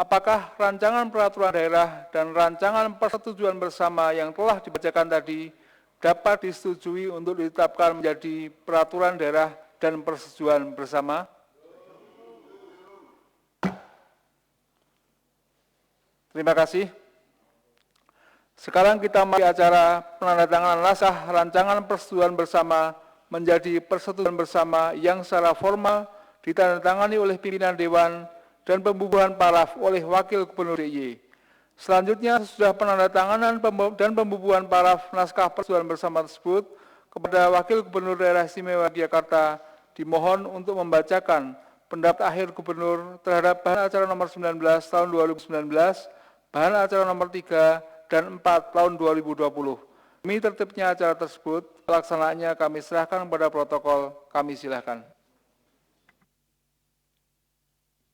[SPEAKER 3] Apakah rancangan peraturan daerah dan rancangan persetujuan bersama yang telah dibacakan tadi dapat disetujui untuk ditetapkan menjadi peraturan daerah dan persetujuan bersama? Terima kasih. Sekarang kita mulai acara penandatanganan naskah rancangan persetujuan bersama menjadi persetujuan bersama yang secara formal ditandatangani oleh pimpinan Dewan dan pembubuhan paraf oleh Wakil Gubernur DIY. Selanjutnya, sesudah penandatanganan dan pembubuhan paraf naskah persetujuan bersama tersebut, kepada Wakil Gubernur Daerah Istimewa Yogyakarta dimohon untuk membacakan pendapat akhir Gubernur terhadap bahan acara nomor 19 tahun 2019, bahan acara nomor 3 dan 4 tahun 2020. Demi tertibnya acara tersebut, pelaksanaannya kami serahkan kepada protokol, kami silakan.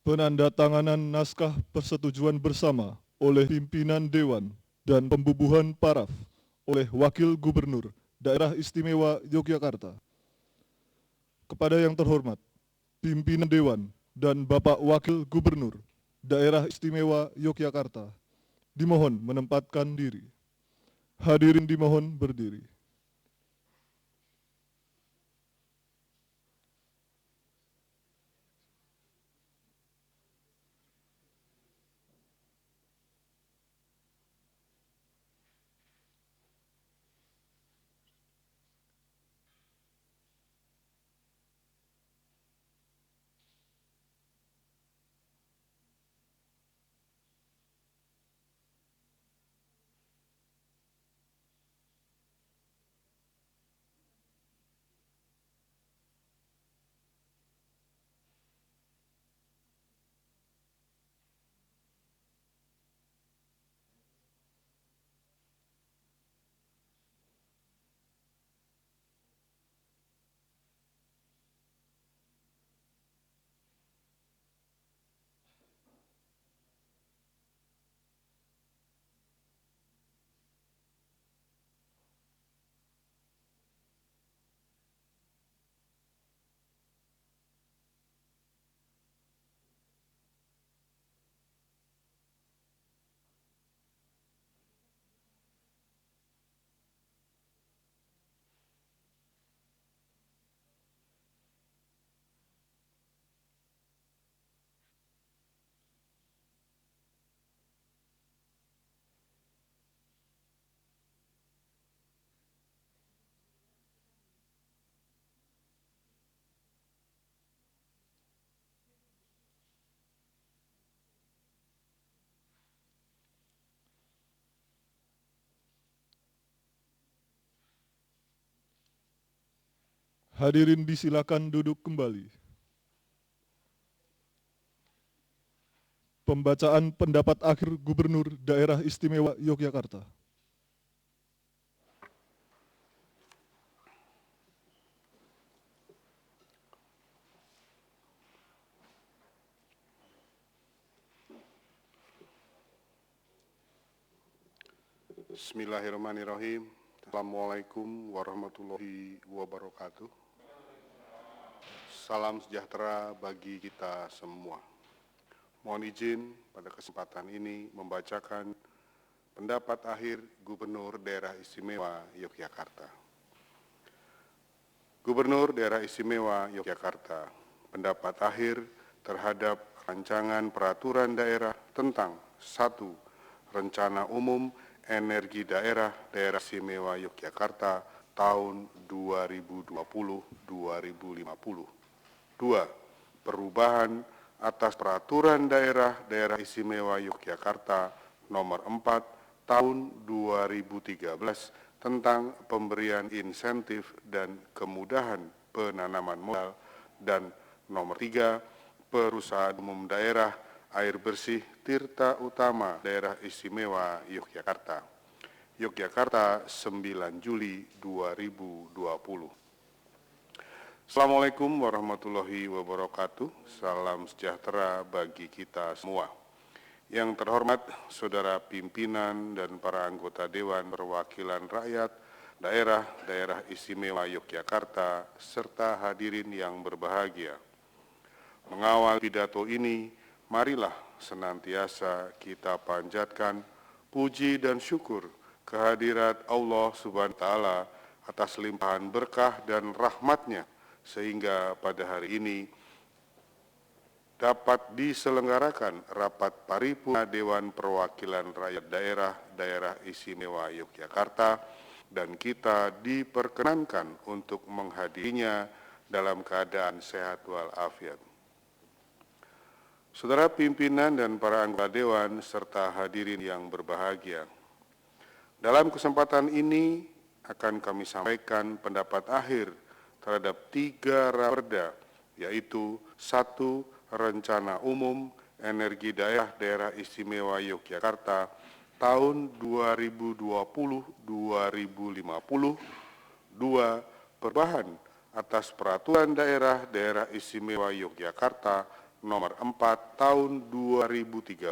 [SPEAKER 1] Penandatanganan naskah persetujuan bersama oleh pimpinan Dewan dan pembubuhan paraf oleh Wakil Gubernur Daerah Istimewa Yogyakarta. Kepada yang terhormat, pimpinan Dewan dan Bapak Wakil Gubernur Daerah Istimewa Yogyakarta, dimohon menempatkan diri. Hadirin dimohon berdiri. Hadirin disilakan duduk kembali. Pembacaan pendapat akhir Gubernur Daerah Istimewa Yogyakarta.
[SPEAKER 7] Bismillahirrahmanirrahim. Assalamualaikum warahmatullahi wabarakatuh. Salam sejahtera bagi kita semua. Mohon izin pada kesempatan ini membacakan pendapat akhir Gubernur Daerah Istimewa Yogyakarta. Gubernur Daerah Istimewa Yogyakarta, pendapat akhir terhadap rancangan peraturan daerah tentang 1. Rencana Umum Energi Daerah Istimewa Yogyakarta tahun 2020-2050. 2. Perubahan atas Peraturan Daerah Istimewa Yogyakarta Nomor 4 Tahun 2013 tentang pemberian insentif dan kemudahan penanaman modal, dan Nomor 3 Perusahaan Umum Daerah Air Bersih Tirta Utama Daerah Istimewa Yogyakarta. Yogyakarta, 9 Juli 2020. Assalamualaikum warahmatullahi wabarakatuh. Salam sejahtera bagi kita semua. Yang terhormat Saudara Pimpinan dan para anggota Dewan Perwakilan Rakyat Daerah Istimewa Yogyakarta, serta hadirin yang berbahagia. Mengawal pidato ini, marilah senantiasa kita panjatkan puji dan syukur kehadirat Allah Subhanahu wa Ta'ala atas limpahan berkah dan rahmat-Nya, sehingga pada hari ini dapat diselenggarakan rapat paripurna Dewan Perwakilan Rakyat Daerah Istimewa Yogyakarta, dan kita diperkenankan untuk menghadirinya dalam keadaan sehat walafiat. Saudara pimpinan dan para anggota Dewan serta hadirin yang berbahagia, dalam kesempatan ini akan kami sampaikan pendapat akhir terhadap 3 raperda, yaitu 1. Rencana Umum Energi Daerah Istimewa Yogyakarta tahun 2020-2050. 2. Perubahan atas Peraturan Daerah Istimewa Yogyakarta Nomor 4 Tahun 2013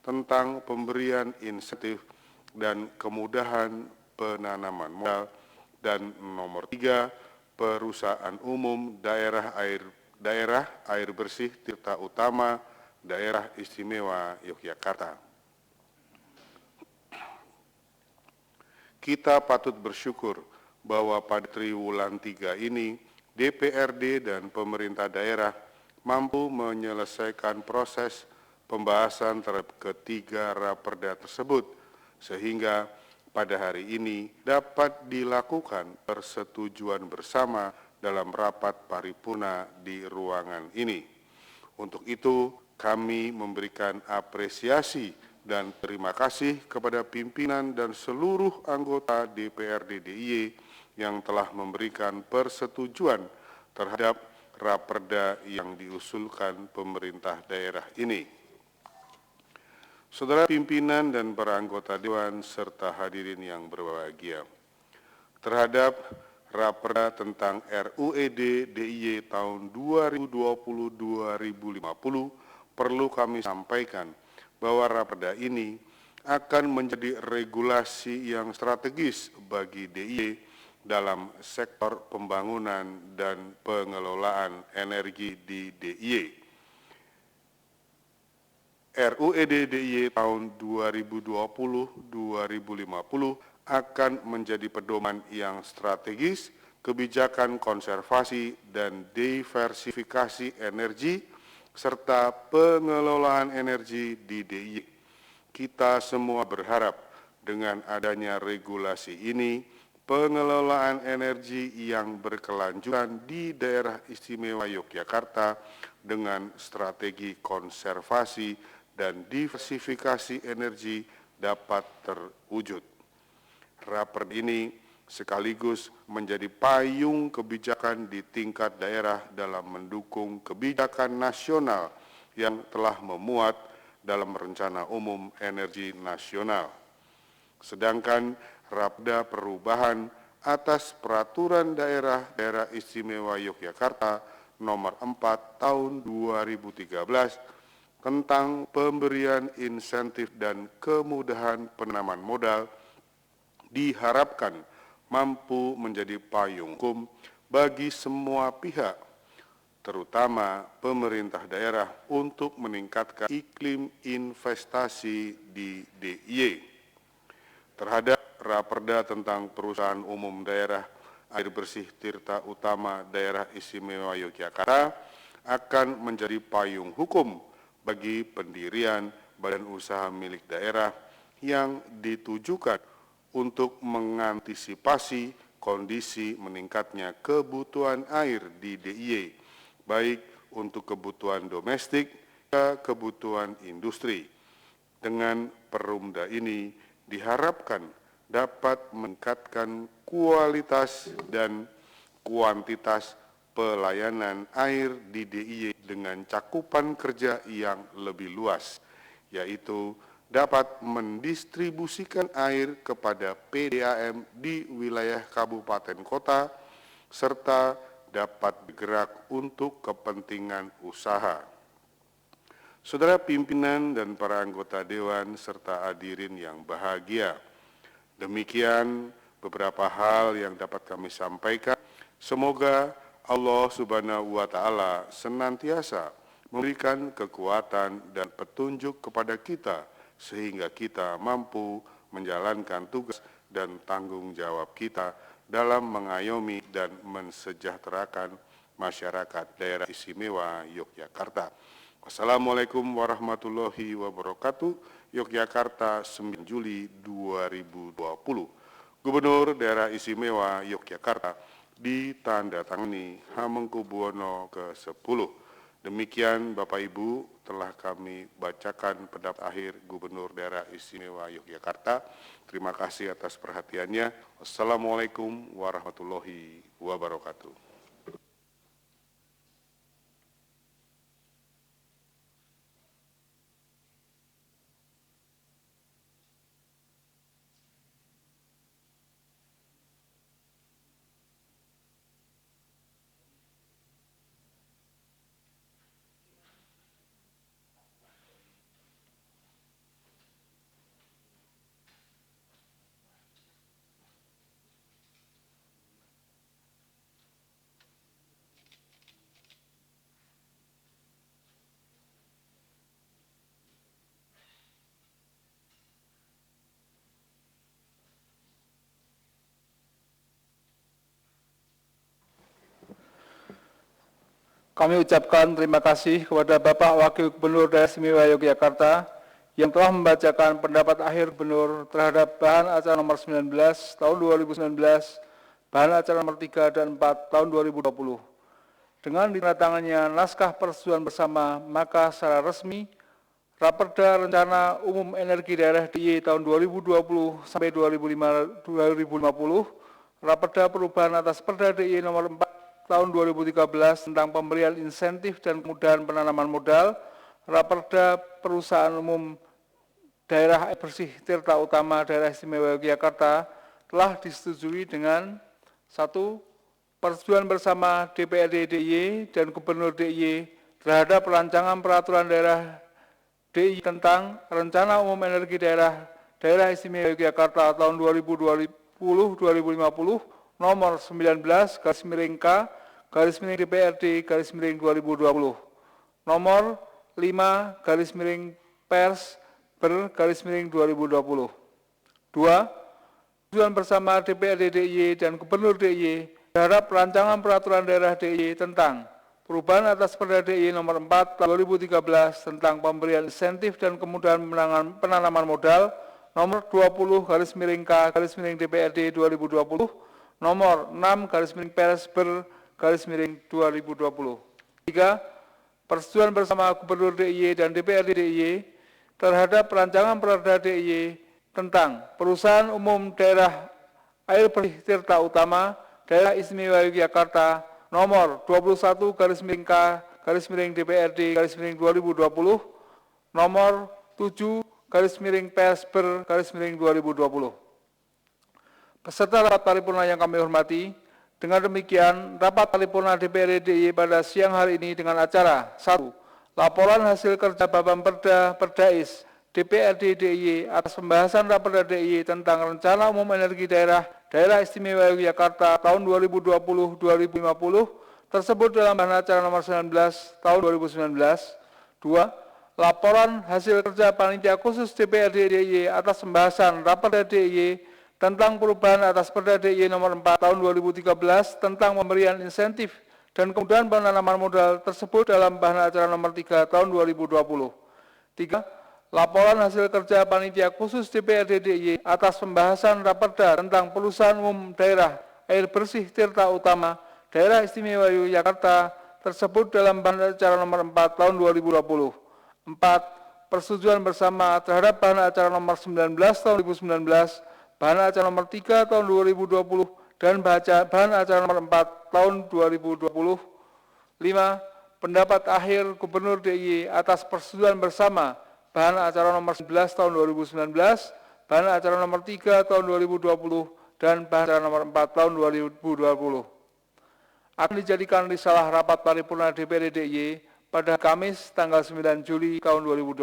[SPEAKER 7] tentang pemberian insentif dan kemudahan penanaman modal, dan Nomor 3 Perusahaan Umum Daerah Air Bersih Tirta Utama Daerah Istimewa Yogyakarta. Kita patut bersyukur bahwa pada triwulan 3 ini DPRD dan pemerintah daerah mampu menyelesaikan proses pembahasan terhadap ketiga raperda tersebut, sehingga pada hari ini dapat dilakukan persetujuan bersama dalam rapat paripurna di ruangan ini. Untuk itu, kami memberikan apresiasi dan terima kasih kepada pimpinan dan seluruh anggota DPRD DIY yang telah memberikan persetujuan terhadap raperda yang diusulkan pemerintah daerah ini. Saudara pimpinan dan para anggota Dewan serta hadirin yang berbahagia, terhadap raperda tentang RUED DIY tahun 2020-2050, perlu kami sampaikan bahwa raperda ini akan menjadi regulasi yang strategis bagi DIY dalam sektor pembangunan dan pengelolaan energi di DIY. RUED DIY tahun 2020-2050 akan menjadi pedoman yang strategis kebijakan konservasi dan diversifikasi energi serta pengelolaan energi di DIY. Kita semua berharap dengan adanya regulasi ini, pengelolaan energi yang berkelanjutan di Daerah Istimewa Yogyakarta dengan strategi konservasi dan diversifikasi energi dapat terwujud. Raperda ini sekaligus menjadi payung kebijakan di tingkat daerah dalam mendukung kebijakan nasional yang telah memuat dalam Rencana Umum Energi Nasional. Sedangkan Rapda Perubahan atas Peraturan Daerah Istimewa Yogyakarta Nomor 4 Tahun 2013 tentang pemberian insentif dan kemudahan penanaman modal diharapkan mampu menjadi payung hukum bagi semua pihak, terutama pemerintah daerah untuk meningkatkan iklim investasi di DIY. Terhadap Raperda tentang Perusahaan Umum Daerah Air Bersih Tirta Utama Daerah Istimewa Yogyakarta akan menjadi payung hukum bagi pendirian badan usaha milik daerah yang ditujukan untuk mengantisipasi kondisi meningkatnya kebutuhan air di DIY, baik untuk kebutuhan domestik hingga kebutuhan industri. Dengan perumda ini diharapkan dapat meningkatkan kualitas dan kuantitas pelayanan air di DIY dengan cakupan kerja yang lebih luas, yaitu dapat mendistribusikan air kepada PDAM di wilayah kabupaten kota, serta dapat bergerak untuk kepentingan usaha. Saudara pimpinan dan para anggota Dewan serta hadirin yang bahagia, demikian beberapa hal yang dapat kami sampaikan. Semoga Allah Subhanahu wa Ta'ala senantiasa memberikan kekuatan dan petunjuk kepada kita, sehingga kita mampu menjalankan tugas dan tanggung jawab kita dalam mengayomi dan mensejahterakan masyarakat daerah istimewa Yogyakarta. Wassalamualaikum warahmatullahi wabarakatuh. Yogyakarta, 9 Juli 2020. Gubernur Daerah Istimewa Yogyakarta ditandatangani Hamengkubuwono ke-10. Demikian Bapak Ibu telah kami bacakan pendapat akhir Gubernur Daerah Istimewa Yogyakarta. Terima kasih atas perhatiannya. Wassalamualaikum warahmatullahi wabarakatuh.
[SPEAKER 3] Kami ucapkan terima kasih kepada Bapak Wakil Gubernur Daerah Istimewa Yogyakarta yang telah membacakan pendapat akhir Gubernur terhadap bahan acara nomor 19 tahun 2019, bahan acara nomor 3 dan 4 tahun 2020. Dengan ditandatangannya naskah persetujuan bersama, maka secara resmi Raperda Rencana Umum Energi Daerah DIY tahun 2020 sampai 2050, Raperda Perubahan atas Perda DIY nomor 4 tahun 2013 tentang pemberian insentif dan kemudahan penanaman modal, Raperda Perusahaan Umum Daerah Air Bersih Tirta Utama Daerah Istimewa Yogyakarta telah disetujui dengan 1. Persetujuan bersama DPRD DIY dan Gubernur DIY terhadap rancangan peraturan daerah DIY tentang Rencana Umum Energi Daerah Istimewa Yogyakarta tahun 2020-2050 nomor 19/K/DPRD/2020, nomor 5/Pers/2020. 2. Persetujuan bersama DPRD DIY dan Gubernur DIY terhadap rancangan peraturan daerah DIY tentang perubahan atas Perda DIY nomor 4 tahun 2013 tentang pemberian insentif dan kemudahan penanaman modal, nomor 20/K/DPRD 2020, nomor 6/Pers/2020. 3. Persetujuan bersama Gubernur DIY dan DPRD DIY terhadap rancangan Perda DIY tentang Perusahaan Umum Daerah Air bersih Tirta Utama, Daerah Istimewa Yogyakarta, nomor 21/DPRD/2020, nomor 7/PSBer/2020. Peserta rapat paripurna yang kami hormati, dengan demikian rapat paripurna DPRD DIY pada siang hari ini dengan acara 1. Laporan hasil kerja Bapemperda Perdais DPRD DIY atas pembahasan Raperda DIY tentang Rencana Umum Energi Daerah Istimewa Yogyakarta tahun 2020-2050 tersebut dalam bahan acara nomor 19 tahun 2019. 2. Laporan hasil kerja Panitia Khusus DPRD DIY atas pembahasan Raperda DIY tentang perubahan atas Perda DIY nomor 4 tahun 2013 tentang pemberian insentif dan kemudahan penanaman modal tersebut dalam bahan acara nomor 3 tahun 2020. 3. Laporan hasil kerja Panitia Khusus DPRD DIY atas pembahasan Raperda tentang Perusahaan Umum Daerah Air Bersih Tirta Utama Daerah Istimewa Yogyakarta tersebut dalam bahan acara nomor 4 tahun 2020. 4. Persetujuan bersama terhadap bahan acara nomor 19 tahun 2019, bahan acara nomor 3 tahun 2020, dan bahan acara nomor 4 tahun 2020. 5. Pendapat akhir Gubernur DIY atas persetujuan bersama bahan acara nomor 11 tahun 2019, bahan acara nomor 3 tahun 2020, dan bahan acara nomor 4 tahun 2020. Akan dijadikan risalah rapat paripurna DPRD DIY pada Kamis tanggal 9 Juli tahun 2020.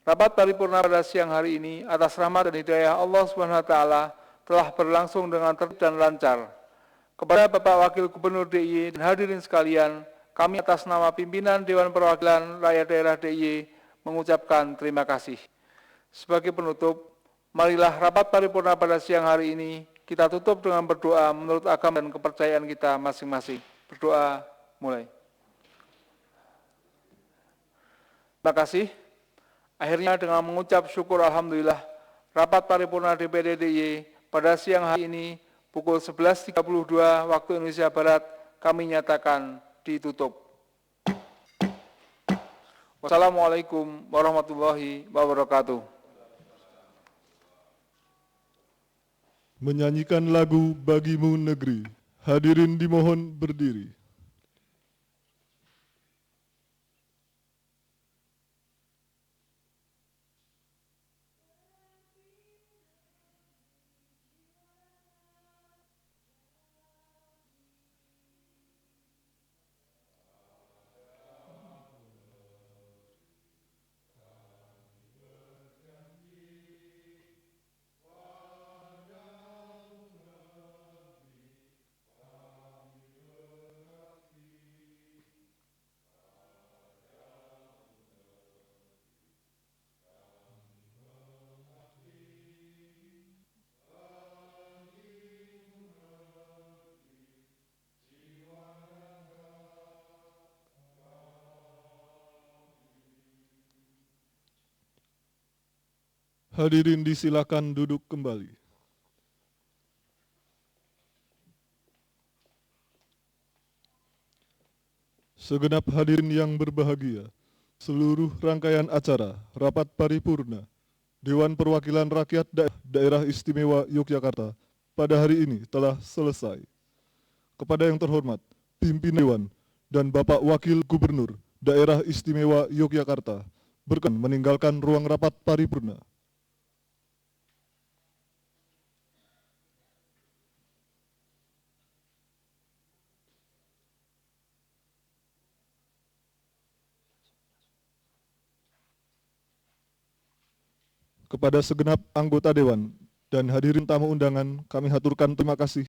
[SPEAKER 3] Rapat paripurna pada siang hari ini atas rahmat dan hidayah Allah SWT telah berlangsung dengan tertib dan lancar. Kepada Bapak Wakil Gubernur DIY dan hadirin sekalian, kami atas nama pimpinan Dewan Perwakilan Rakyat Daerah DIY mengucapkan terima kasih. Sebagai penutup, marilah rapat paripurna pada siang hari ini kita tutup dengan berdoa menurut agama dan kepercayaan kita masing-masing. Berdoa mulai. Terima kasih. Akhirnya dengan mengucap syukur Alhamdulillah, rapat paripurna DPRD DIY pada siang hari ini pukul 11.32 waktu Indonesia Barat kami nyatakan ditutup. Wassalamualaikum warahmatullahi wabarakatuh.
[SPEAKER 1] Menyanyikan lagu Bagimu Negeri, hadirin dimohon berdiri. Hadirin disilakan duduk kembali. Segenap hadirin yang berbahagia, seluruh rangkaian acara Rapat Paripurna Dewan Perwakilan Rakyat Daerah Istimewa Yogyakarta pada hari ini telah selesai. Kepada yang terhormat pimpinan Dewan dan Bapak Wakil Gubernur Daerah Istimewa Yogyakarta berkenan meninggalkan ruang rapat paripurna. Kepada segenap anggota Dewan dan hadirin tamu undangan, kami haturkan terima kasih